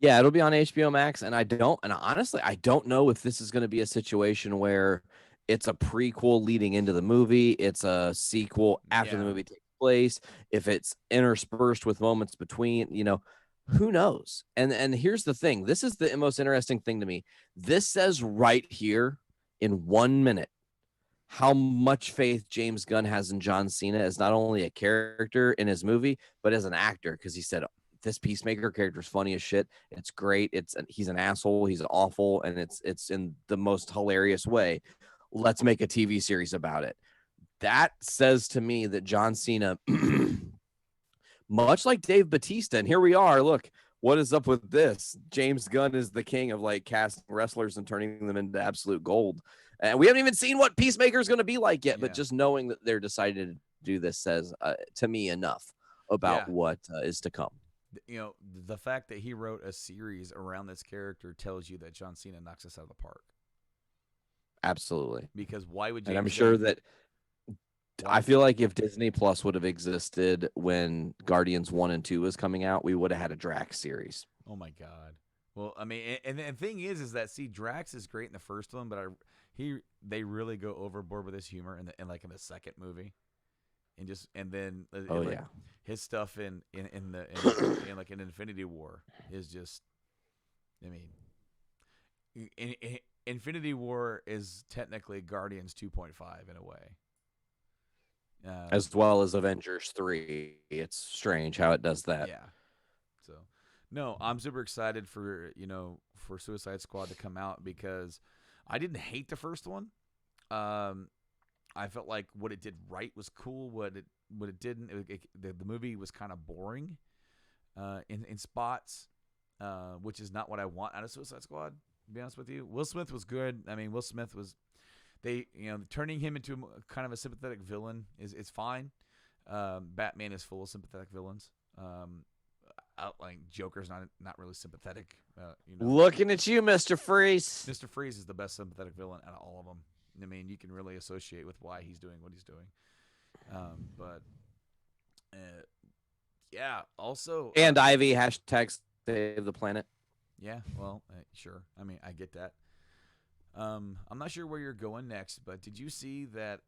Yeah, it'll be on HBO Max. And honestly, I don't know if this is going to be a situation where it's a prequel leading into the movie, it's a sequel after the movie takes place, if it's interspersed with moments between, who knows? And here's the thing. This is the most interesting thing to me. This says right here in 1 minute how much faith James Gunn has in John Cena as not only a character in his movie, but as an actor, because he said this Peacemaker character is funny as shit. It's great. He's an asshole. He's awful, and it's in the most hilarious way. Let's make a TV series about it. That says to me that John Cena, much like Dave Bautista, and here we are. Look, what is up with this? James Gunn is the king of like casting wrestlers and turning them into absolute gold. And we haven't even seen what Peacemaker is going to be like yet, but just knowing that they're decided to do this says to me enough about what is to come. The fact that he wrote a series around this character tells you that John Cena knocks us out of the park. Absolutely. Because why would you? And I'm sure that I feel like if Disney Plus would have existed when Guardians 1 and 2 was coming out, we would have had a Drax series. Oh my God. Well, I mean, and the thing is that Drax is great in the first one, but they really go overboard with his humor in the second movie, and then his stuff in Infinity War is just, I mean, Infinity War is technically Guardians 2.5 in a way. As well as Avengers 3. It's strange how it does that. Yeah. So, no, I'm super excited for Suicide Squad to come out because I didn't hate the first one. I felt like what it did right was cool. What it didn't, the movie was kind of boring in spots, which is not what I want out of Suicide Squad, to be honest with you. Will Smith was good. I mean, Will Smith was... turning him into kind of a sympathetic villain is fine. Batman is full of sympathetic villains. Joker's not really sympathetic. Looking at you, Mr. Freeze. Mr. Freeze is the best sympathetic villain out of all of them. I mean, you can really associate with why he's doing what he's doing. Also. And Ivy # save the planet. Yeah, well, sure. I mean, I get that. I'm not sure where you're going next, but did you see that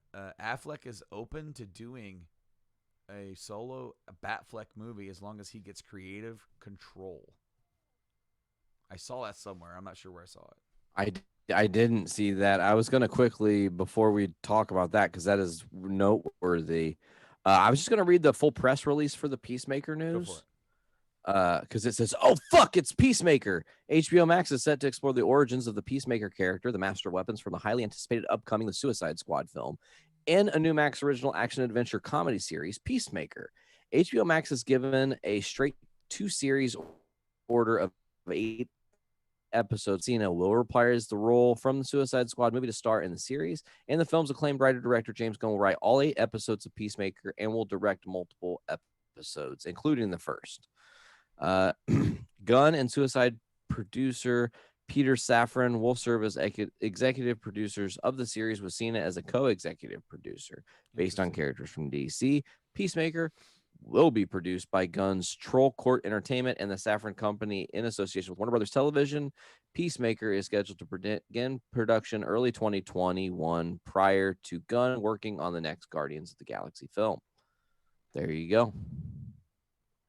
Affleck is open to doing a solo Batfleck movie as long as he gets creative control? I saw that somewhere. I'm not sure where I saw it. I didn't see that. I was going to quickly, before we talk about that, because that is noteworthy, I was just going to read the full press release for the Peacemaker news. Go for it. Because it says, oh, fuck, it's Peacemaker. HBO Max is set to explore the origins of the Peacemaker character, the master weapons from the highly anticipated upcoming The Suicide Squad film, in a new Max original action-adventure comedy series, Peacemaker. HBO Max has given a straight 2-series order of 8 episodes. Cena will reprise the role from the Suicide Squad movie to star in the series, and the film's acclaimed writer-director James Gunn will write all 8 episodes of Peacemaker and will direct multiple episodes, including the first. Gunn and Suicide producer Peter Safran will serve as executive producers of the series, with Cena as a co-executive producer. Based on characters from DC, Peacemaker will be produced by Gunn's Troll Court Entertainment and the Safran Company in association with Warner Brothers Television. Peacemaker is scheduled to begin production early 2021, prior to Gunn working on the next Guardians of the Galaxy film. There you go.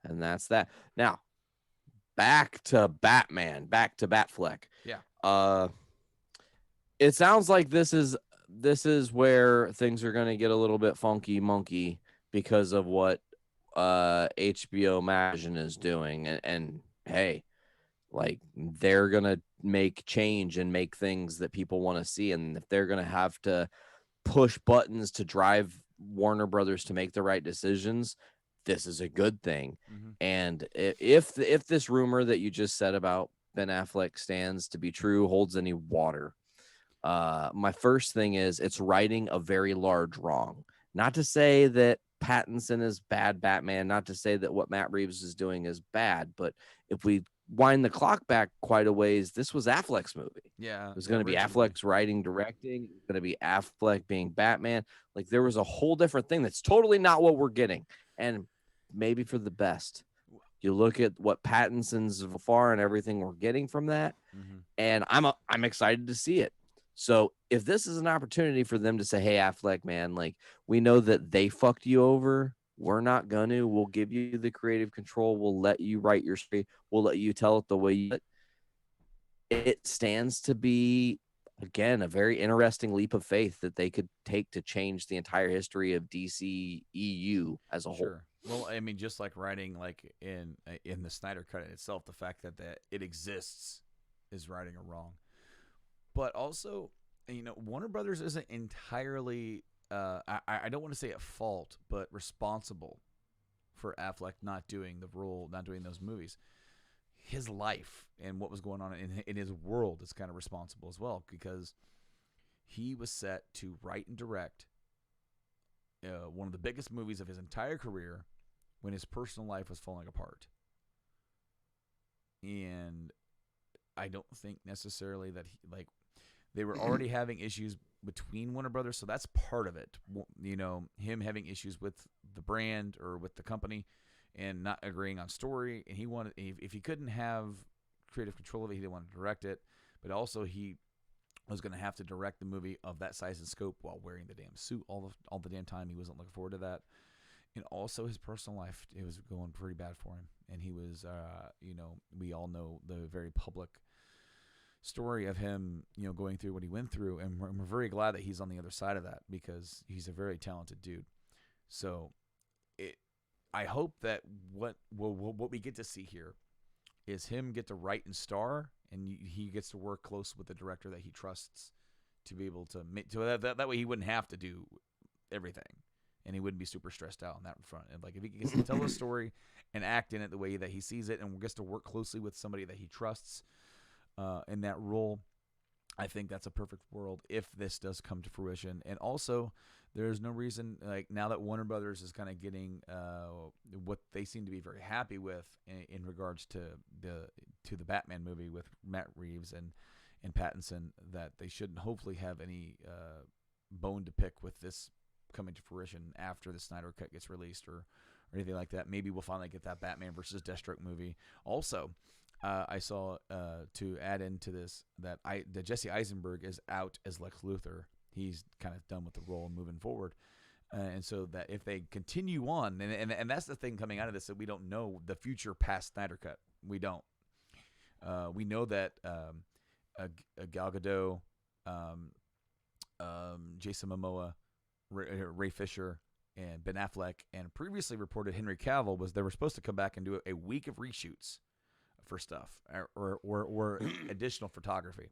And that's that. Now, back to Batman, back to Batfleck. Yeah. It sounds like this is where things are going to get a little bit funky monkey because of what HBO Max is doing. And hey, like, they're going to make change and make things that people want to see. And if they're going to have to push buttons to drive Warner Brothers to make the right decisions, this is a good thing. Mm-hmm. And if this rumor that you just said about Ben Affleck stands to be true, holds any water, my first thing is it's righting a very large wrong. Not to say that Pattinson is bad Batman, not to say that what Matt Reeves is doing is bad, but if we wind the clock back quite a ways, this was Affleck's movie. Yeah. It was going to be Affleck's writing, directing. It was going to be Affleck being Batman. Like, there was a whole different thing that's totally not what we're getting. And maybe for the best. You look at what Pattinson's far and everything we're getting from that, mm-hmm. and I'm excited to see it. So if this is an opportunity for them to say, hey, Affleck, man, like, we know that they fucked you over. We're not going to. We'll give you the creative control. We'll let you write your story. We'll let you tell it the way you. It stands to be, again, a very interesting leap of faith that they could take to change the entire history of DC EU as a whole. Sure. Well, I mean, just like writing, like in the Snyder Cut itself, the fact that it exists is righting a wrong. But also, Warner Brothers isn't entirely, I don't want to say at fault, but responsible for Affleck not doing the role, not doing those movies. His life and what was going on in his world is kind of responsible as well, because he was set to write and direct one of the biggest movies of his entire career when his personal life was falling apart. And I don't think necessarily that they were already having issues between Warner Brothers, so that's part of it. Him having issues with the brand or with the company and not agreeing on story. And he wanted, if he couldn't have creative control of it, he didn't want to direct it. But also he was going to have to direct the movie of that size and scope while wearing the damn suit all the damn time. He wasn't looking forward to that. And also his personal life, it was going pretty bad for him. And he was, we all know the very public story of him, going through what he went through. And we're very glad that he's on the other side of that, because he's a very talented dude. So I hope that what we get to see here is him get to write and star, and he gets to work close with the director that he trusts to be able to make, that way he wouldn't have to do everything, and he wouldn't be super stressed out on that front. And like, if he gets to tell a story and act in it the way that he sees it, and gets to work closely with somebody that he trusts in that role, I think that's a perfect world if this does come to fruition. And also, there's no reason, like, now that Warner Brothers is kind of getting what they seem to be very happy with in regards to the Batman movie with Matt Reeves and Pattinson, that they shouldn't hopefully have any bone to pick with this coming to fruition after the Snyder Cut gets released or anything like that. Maybe we'll finally get that Batman versus Deathstroke movie. Also, I saw to add into this that Jesse Eisenberg is out as Lex Luthor. He's kind of done with the role and moving forward. And so that if they continue on, and that's the thing coming out of this, that we don't know the future past Snyder Cut. We don't. We know that Gal Gadot, Jason Momoa, Ray Fisher, and Ben Affleck, and previously reported Henry Cavill they were supposed to come back and do a week of reshoots for stuff or additional photography.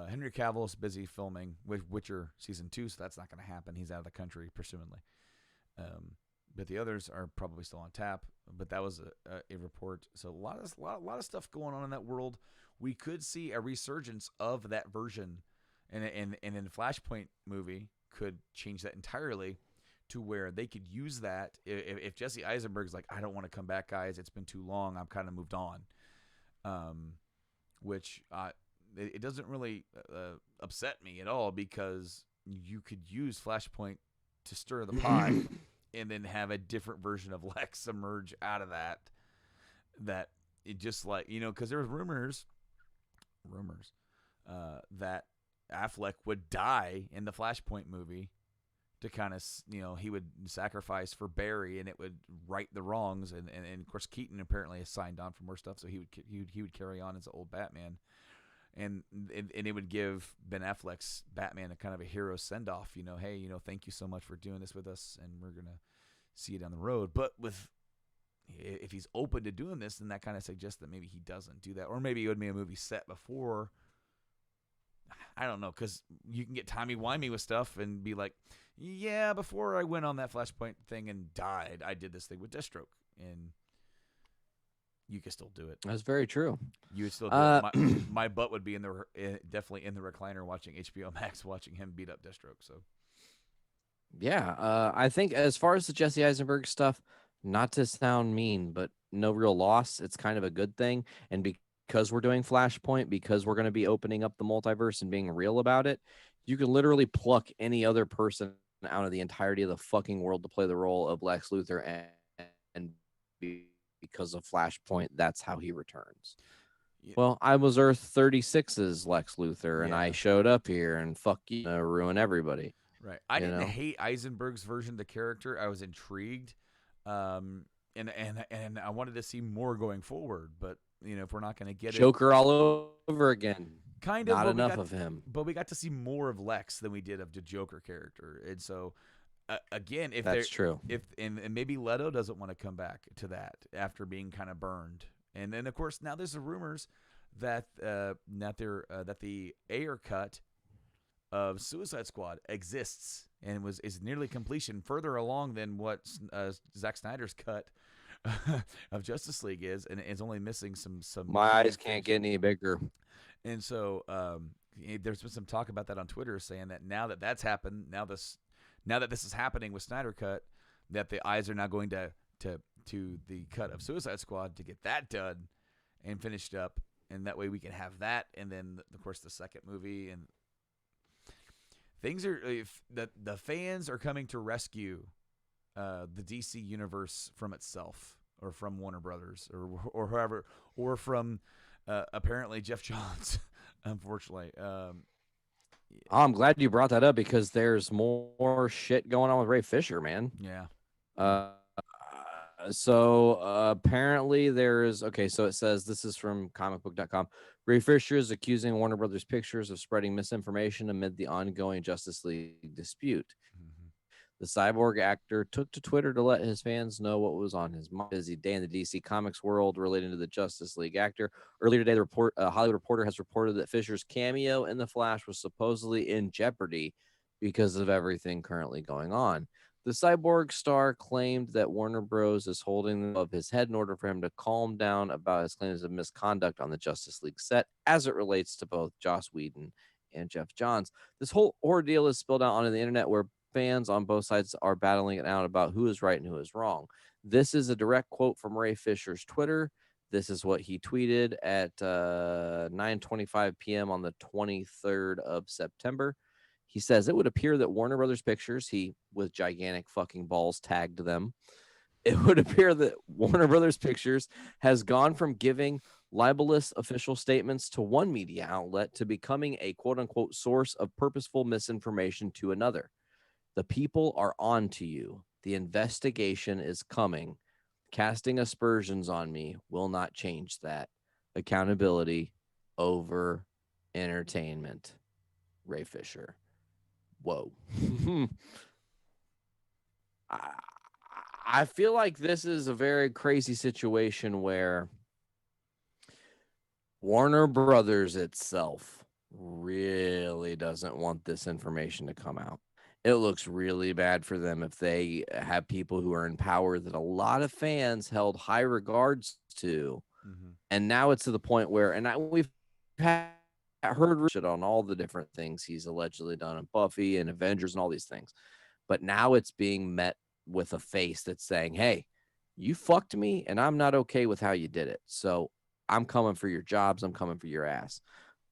Henry Cavill is busy filming with Witcher season 2, so that's not going to happen. He's out of the country, presumably. But the others are probably still on tap. But that was a report. So a lot of stuff going on in that world. We could see a resurgence of that version, and then the Flashpoint movie could change that entirely to where they could use that. If Jesse Eisenberg's like, I don't want to come back, guys, it's been too long, I'm kind of moved on. Which it doesn't really upset me at all, because you could use Flashpoint to stir the pot and then have a different version of Lex emerge out of that. That it just, like, because there was rumors that Affleck would die in the Flashpoint movie to kind of, he would sacrifice for Barry and it would right the wrongs. And of course, Keaton apparently has signed on for more stuff, so he would carry on as the old Batman. And it would give Ben Affleck's Batman a kind of a hero send-off, hey, thank you so much for doing this with us, and we're going to see you down the road. But if he's open to doing this, then that kind of suggests that maybe he doesn't do that. Or maybe it would be a movie set before. I don't know, because you can get timey-wimey with stuff and be like, yeah, before I went on that Flashpoint thing and died, I did this thing with Deathstroke. And you can still do it. That's very true. You would still do it. My butt would be definitely in the recliner watching HBO Max, watching him beat up Deathstroke. So, yeah, I think as far as the Jesse Eisenberg stuff, not to sound mean, but no real loss. It's kind of a good thing. And because we're doing Flashpoint, because we're going to be opening up the multiverse and being real about it, you can literally pluck any other person out of the entirety of the fucking world to play the role of Lex Luthor, and because of Flashpoint, that's how he returns. Well, I was Earth 36's Lex Luthor, and I Yeah. showed up here and fuck you, ruin everybody. Right. I You didn't know? hate Eisenberg's version of the character. I was intrigued, and I wanted to see more going forward. But if we're not going to get it, Joker all over again. kind of. Not But enough of him. But we got to see more of Lex than we did of the Joker character. And so, again, if That's true. and maybe Leto doesn't want to come back to that after being kind of burned. And then, of course, now there's the rumors that that the Ayer cut of Suicide Squad exists and is nearly completion, further along than what Zack Snyder's cut of Justice League is, and is only missing some. My eyes can't get any bigger. And so there's been some talk about that on Twitter, saying that now that that's happened, now that this is happening with Snyder Cut, that the eyes are now going to the cut of Suicide Squad to get that done and finished up, and that way we can have that, and then of course the second movie, and things are the fans are coming to rescue the DC universe from itself, or from Warner Brothers, or whoever, or from apparently Jeff Johns, unfortunately. I'm glad you brought that up because there's more shit going on with Ray Fisher, man. Yeah. So apparently there's so it says, this is from comicbook.com. Ray Fisher is accusing Warner Brothers Pictures of spreading misinformation amid the ongoing Justice League dispute. Mm-hmm. The cyborg actor took to Twitter to let his fans know what was on his mind. Busy day in the DC Comics world relating to the Justice League actor. Earlier today, the Hollywood Reporter has reported that Fisher's cameo in The Flash was supposedly in jeopardy because of everything currently going on. The cyborg star claimed that Warner Bros. Is holding him above his head in order for him to calm down about his claims of misconduct on the Justice League set as it relates to both Joss Whedon and Jeff Johns. This whole ordeal is spilled out onto the internet, where fans on both sides are battling it out about who is right and who is wrong. This is a direct quote from Ray Fisher's Twitter. This is what he tweeted at 9:25 p.m. on the 23rd of September. He says, it would appear that Warner Brothers Pictures, he with gigantic fucking balls tagged them, it would appear that Warner Brothers Pictures has gone from giving libelous official statements to one media outlet to becoming a quote unquote source of purposeful misinformation to another. The people are on to you. The investigation is coming. Casting aspersions on me will not change that. Accountability over entertainment. Ray Fisher. Whoa. I feel like this is a very crazy situation where Warner Brothers itself really doesn't want this information to come out. It looks really bad for them if they have people who are in power that a lot of fans held high regards to. Mm-hmm. And now it's to the point where, we've heard Richard on all the different things he's allegedly done in Buffy and Avengers and all these things. But now it's being met with a face that's saying, hey, you fucked me and I'm not okay with how you did it. So I'm coming for your jobs. I'm coming for your ass.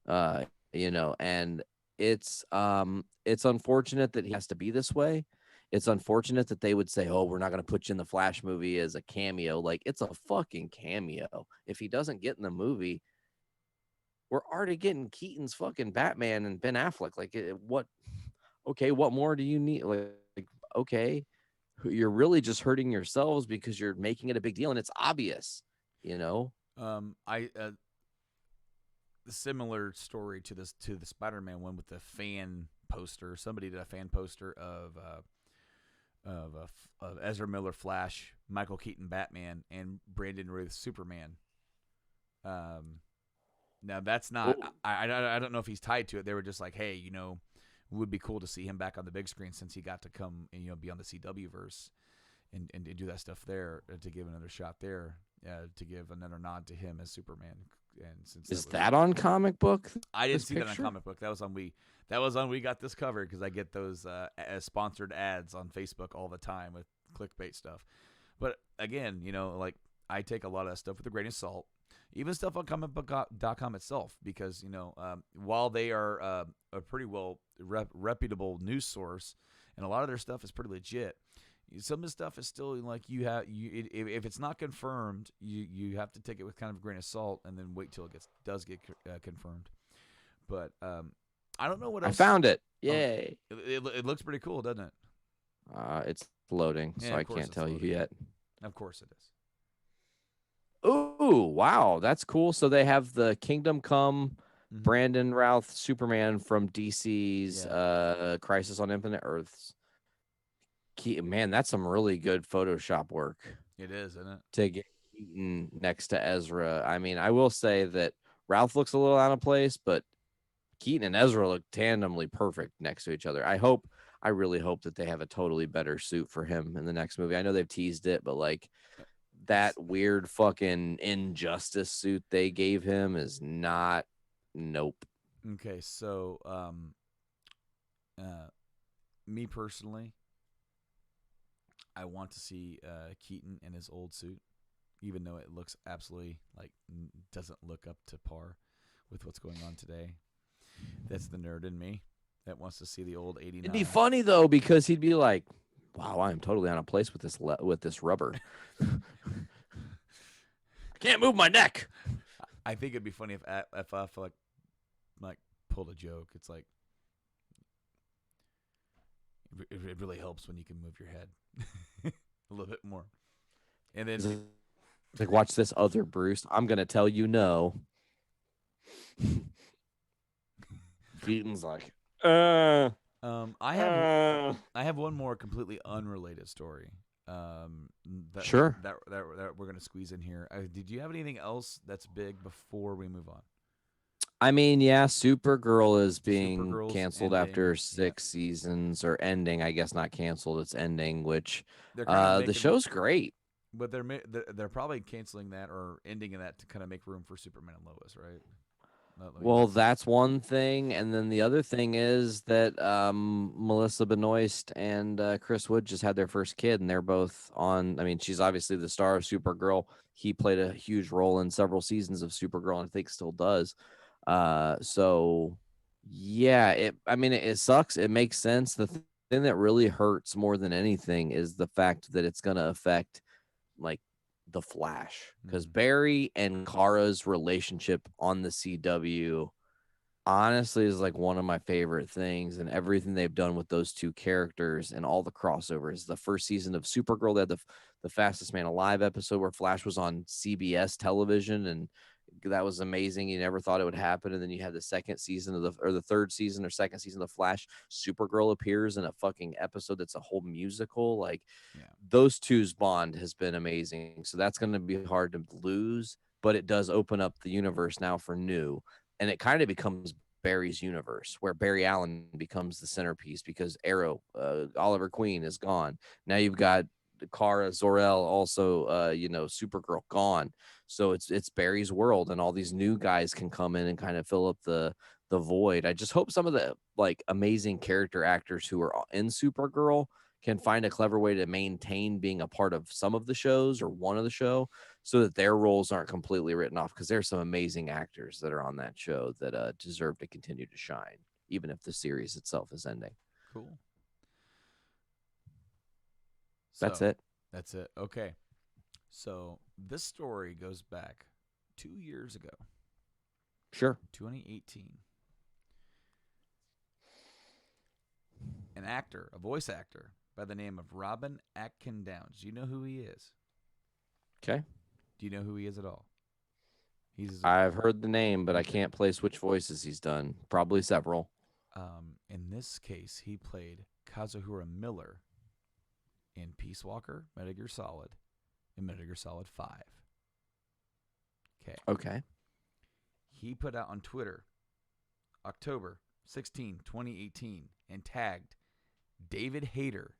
And it's unfortunate that he has to be this way. It's unfortunate that they would say, oh, we're not going to put you in the Flash movie as a cameo. Like, it's a fucking cameo. If he doesn't get in the movie, we're already getting Keaton's fucking Batman and Ben Affleck. Like, what more do you need? Like, okay, you're really just hurting yourselves because you're making it a big deal and it's obvious, Similar story to the Spider-Man one with the fan poster. Somebody did a fan poster of Ezra Miller Flash, Michael Keaton Batman, and Brandon Routh Superman. Now that's not. I don't know if he's tied to it. They were just like, hey, it would be cool to see him back on the big screen since he got to come and be on the CW verse and do that stuff there, to give another shot there, to give another nod to him as Superman. And since is that on comic book? I didn't see that on comic book. That was on We Got This Covered, because I get those sponsored ads on Facebook all the time with clickbait stuff. But again, like, I take a lot of that stuff with a grain of salt. Even stuff on comicbook.com itself, because while they are a pretty well reputable news source, and a lot of their stuff is pretty legit, some of the stuff is still like if it's not confirmed, you have to take it with kind of a grain of salt and then wait till it does get confirmed. But I don't know what else. I found it. Oh, Yay! it looks pretty cool, doesn't it? It's loading, Yeah, so I can't tell you yet. Of course it is. Ooh, wow, that's cool. So they have the Kingdom Come, Brandon Routh, Superman from DC's Crisis on Infinite Earths. Man, that's some really good Photoshop work. It is, isn't it? To get Keaton next to Ezra. I mean, I will say that Routh looks a little out of place, but Keaton and Ezra look tandemly perfect next to each other. I really hope that they have a totally better suit for him in the next movie. I know they've teased it, but like that weird fucking Injustice suit they gave him is not. Nope. Okay, so me personally, I want to see Keaton in his old suit, even though it looks absolutely like doesn't look up to par with what's going on today. That's the nerd in me that wants to see the old 89. It'd be funny though, because he'd be like, "Wow, I am totally out of place with this rubber. I can't move my neck." I think it'd be funny if I like pulled a joke. It's like it really helps when you can move your head a little bit more. And then it's like, watch this other Bruce. I'm gonna tell you no. Keaton's like, I have one more completely unrelated story. Sure. That we're gonna squeeze in here. Did you have anything else that's big before we move on? I mean, yeah, Supergirl is being Supergirl's canceled ending. after 6 seasons, or ending. I guess not canceled; it's ending. Which They're kind of the show's great. But they're probably canceling that or ending that to kind of make room for Superman and Lois, right? Well, that's one thing, and then the other thing is that Melissa Benoist and Chris Wood just had their first kid, and they're both on. I mean, she's obviously the star of Supergirl. He played a huge role in several seasons of Supergirl, and I think still does. So yeah, it sucks. It makes sense. The thing that really hurts more than anything is the fact that it's going to affect like the Flash, because Barry and Kara's relationship on the CW honestly is like one of my favorite things, and everything they've done with those two characters and all the crossovers. The first season of Supergirl, they had the Fastest Man Alive episode where Flash was on CBS television, and that was amazing. You never thought it would happen. And then you had the second season the third season or second season of Flash. Supergirl appears in a fucking episode that's a whole musical. Like, those two's bond has been amazing. So that's going to be hard to lose, but it does open up the universe now for new. And it kind of becomes Barry's universe, where Barry Allen becomes the centerpiece because Arrow, Oliver Queen is gone. Now you've got Kara Zor-El, also Supergirl, gone. So it's Barry's world, and all these new guys can come in and kind of fill up the void. I just hope some of the like amazing character actors who are in Supergirl can find a clever way to maintain being a part of some of the shows or one of the show, so that their roles aren't completely written off, because there's some amazing actors that are on that show that deserve to continue to shine, even if the series itself is ending. Cool. That's it. That's it. Okay. So this story goes back 2 years ago. Sure. 2018. An actor, a voice actor by the name of Robin Atkin Downs. Do you know who he is? Okay. Do you know who he is at all? I've heard the name, but I can't place which voices he's done. Probably several. In this case, he played Kazuhira Miller in Peace Walker, Metal Gear Solid, and Metal Gear Solid 5. Okay. He put out on Twitter, October 16, 2018, and tagged David Hayter.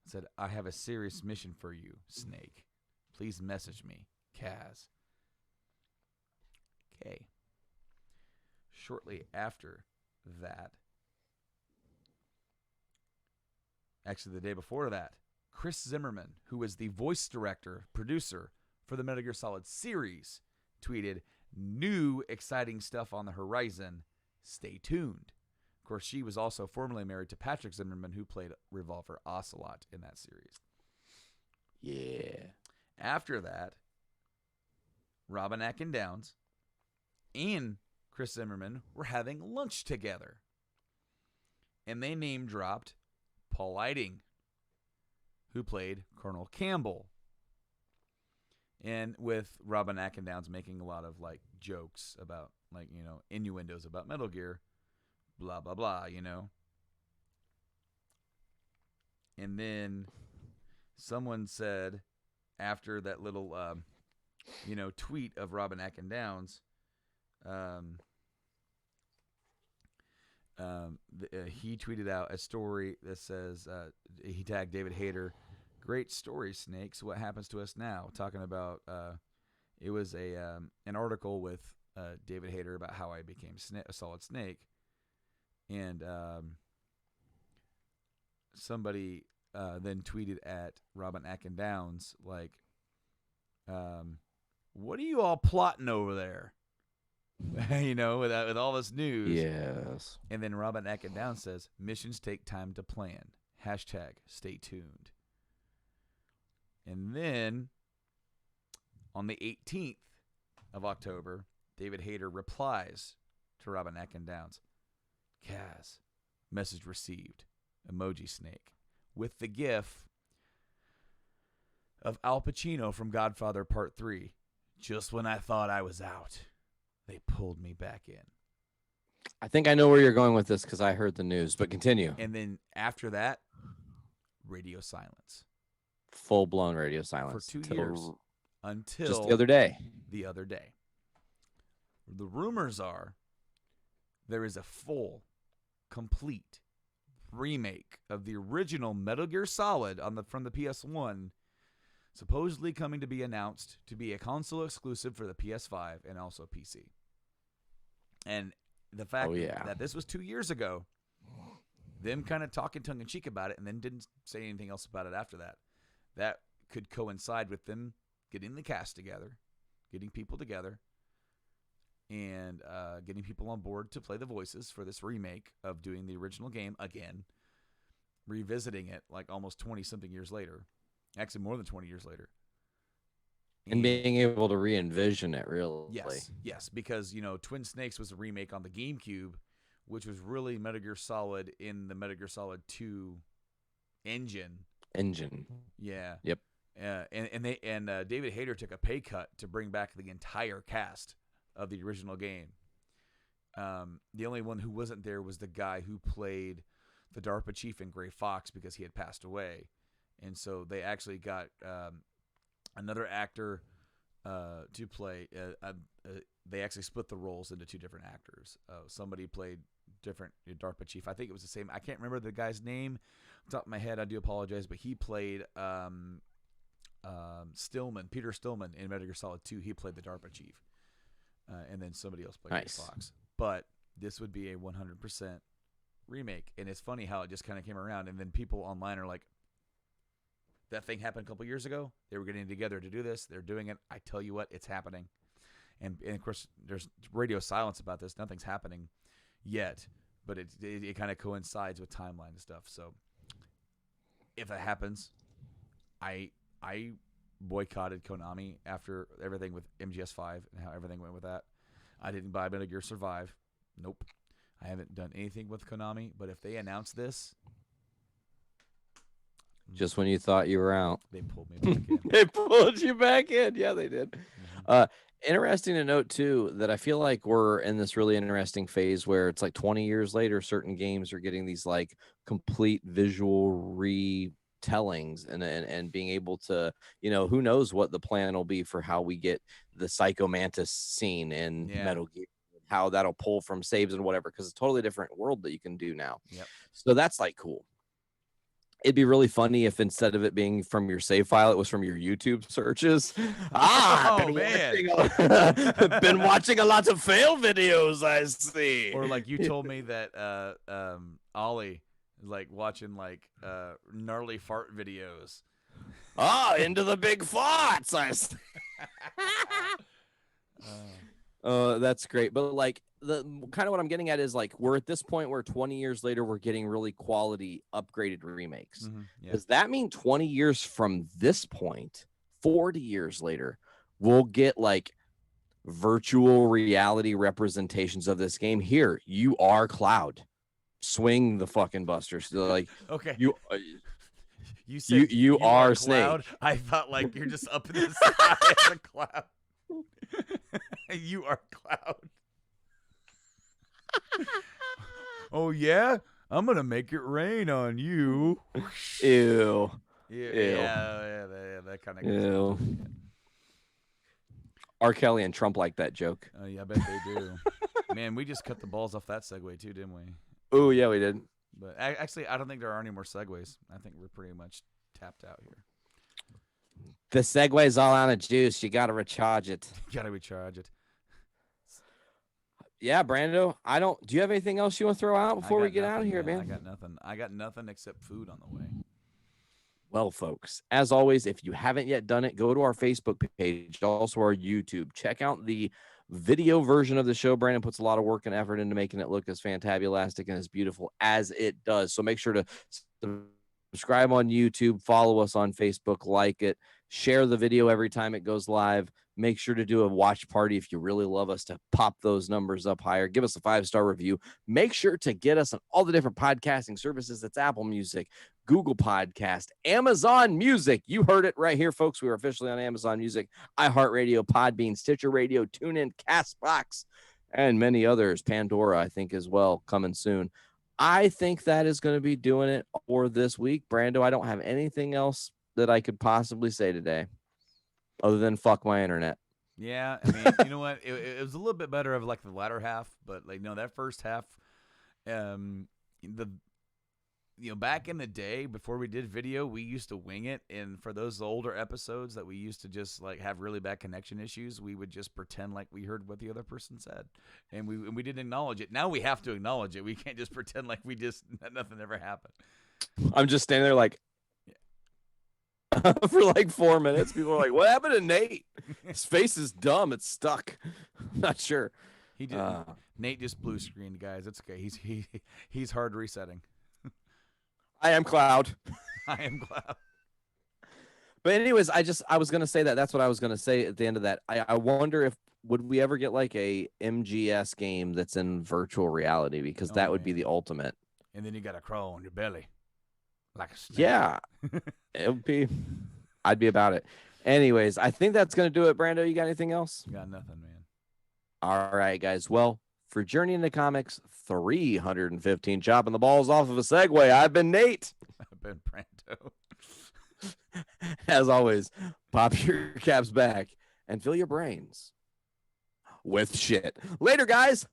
Said, "I have a serious mission for you, Snake. Please message me, Kaz." Okay. Shortly after that, actually the day before that, Chris Zimmerman, who was the voice director, producer for the Metal Gear Solid series, tweeted, "New exciting stuff on the horizon. Stay tuned." course, she was also formerly married to Patrick Zimmerman, who played Revolver Ocelot in that series. Yeah. After that, Robin Atkin Downs and Chris Zimmerman were having lunch together. And they name dropped Paul Lighting, who played Colonel Campbell. And with Robin Atkin Downs making a lot of like jokes about like, you know, innuendos about Metal Gear, blah, blah, blah, you know. And then someone said after that little, you know, tweet of Robin Atkin Downs, he tweeted out a story that says, he tagged David Hayter, "Great story, Snakes. What happens to us now?" Talking about, it was an article with David Hayter about how I became a Solid Snake. And somebody then tweeted at Robin Atkin Downs, like, "What are you all plotting over there?" You know, with all this news. Yes. And then Robin Atkin Downs says, "Missions take time to plan. Hashtag stay tuned." And then on the 18th of October, David Hayter replies to Robin Atkin Downs, "Kaz, message received, emoji snake," with the gif of Al Pacino from Godfather Part 3. "Just when I thought I was out, they pulled me back in." I think I know where you're going with this because I heard the news, but continue. And then after that, radio silence. Full-blown radio silence. For 2 years. Until just the other day. The other day. The rumors are there is a full, complete remake of the original Metal Gear Solid from the PS1, supposedly coming to be announced to be a console exclusive for the PS5 and also PC. And the fact that this was 2 years ago, them kind of talking tongue-in-cheek about it and then didn't say anything else about it after that, that could coincide with them getting the cast together, getting people together, and getting people on board to play the voices for this remake of doing the original game again, revisiting it like almost 20-something years later. Actually, more than 20 years later. And being able to re-envision it, really. Yes, because, you know, Twin Snakes was a remake on the GameCube, which was really Metal Gear Solid in the Metal Gear Solid 2 engine. Yeah. Yep. And David Hayter took a pay cut to bring back the entire cast of the original game. The only one who wasn't there was the guy who played the DARPA chief in Gray Fox because he had passed away. And so they actually got another actor to play. They actually split the roles into two different actors. Somebody played different DARPA chief. I think it was the same. I can't remember the guy's name off the top of my head. I do apologize, but he played Stillman, Peter Stillman in Metal Gear Solid 2. He played the DARPA chief, and then somebody else played Gray Fox. But this would be a 100% remake, and it's funny how it just kind of came around, and then people online are like, "That thing happened a couple years ago. They were getting together to do this. They're doing it. I tell you what, it's happening." And of course, there's radio silence about this. Nothing's happening yet, but it kind of coincides with timeline and stuff. So if it happens, I boycotted Konami after everything with MGS5 and how everything went with that. I didn't buy Metal Gear Survive. Nope. I haven't done anything with Konami, but if they announce this, just when you thought you were out, they pulled me back in. They pulled you back in. Yeah, they did. Interesting to note, too, that I feel like we're in this really interesting phase where it's like 20 years later, certain games are getting these like complete visual retellings and being able to, you know, who knows what the plan will be for how we get the Psycho Mantis scene in Metal Gear, how that'll pull from saves and whatever, because it's a totally different world that you can do now. Yep. So that's like cool. It'd be really funny if instead of it being from your save file, it was from your YouTube searches. Been watching a lot of fail videos, I see. Or like you told me that Ollie is like watching like gnarly fart videos. Into the big farts, I see. That's great. But like the kind of what I'm getting at is like we're at this point where 20 years later we're getting really quality upgraded remakes. Yeah. Does that mean 20 years from this point, 40 years later, we'll get like virtual reality representations of this game? Here, you are Cloud. Swing the fucking busters. Like Okay. you said you are Cloud. Snake. I thought like you're just up in the sky as a cloud. You are Cloud. Oh yeah, I'm gonna make it rain on you. Ew. Yeah, that kind of. Ew. R. Kelly and Trump like that joke. Oh yeah, I bet they do. Man, we just cut the balls off that segue too, didn't we? Oh yeah, we did. But actually, I don't think there are any more segues. I think we're pretty much tapped out here. The Segway's all out of juice. You got to recharge it. You gotta recharge it. Yeah, Brando. Do you have anything else you want to throw out before we get out of here, man? I got nothing. I got nothing except food on the way. Well, folks, as always, if you haven't yet done it, go to our Facebook page, also our YouTube. Check out the video version of the show. Brandon puts a lot of work and effort into making it look as fantabulastic and as beautiful as it does. So make sure to subscribe on YouTube, follow us on Facebook, like it, share the video every time it goes live. Make sure to do a watch party if you really love us to pop those numbers up higher. Give us a 5-star review. Make sure to get us on all the different podcasting services. That's Apple Music, Google Podcast, Amazon Music. You heard it right here, folks. We are officially on Amazon Music, iHeartRadio, Podbean, Stitcher Radio, TuneIn, CastBox, and many others. Pandora, I think, as well, coming soon. I think that is going to be doing it for this week. Brando, I don't have anything else that I could possibly say today other than fuck my internet. Yeah, I mean, you know what? It was a little bit better of like the latter half, but like no, that first half, back in the day before we did video, we used to wing it, and for those older episodes that we used to just like have really bad connection issues, we would just pretend like we heard what the other person said, and we didn't acknowledge it. Now we have to acknowledge it. We can't just pretend like nothing ever happened. I'm just standing there like. For like 4 minutes, people are like, "What happened to Nate? His face is dumb. It's stuck." I'm not sure. He did. Nate just blue screened, guys. It's okay. He's hard resetting. I am Cloud. I am Cloud. But anyways, I was gonna say that. That's what I was gonna say at the end of that. I wonder if would we ever get like a MGS game that's in virtual reality, because that would be the ultimate. And then you got to crawl on your belly. Like a snake. Yeah, it would be. I'd be about it. Anyways, I think that's gonna do it. Brando, you got anything else? Got nothing, man. All right, guys. Well, for Journey into Comics 315, chopping the balls off of a Segway, I've been Nate. I've been Brando. As always, pop your caps back and fill your brains with shit. Later, guys.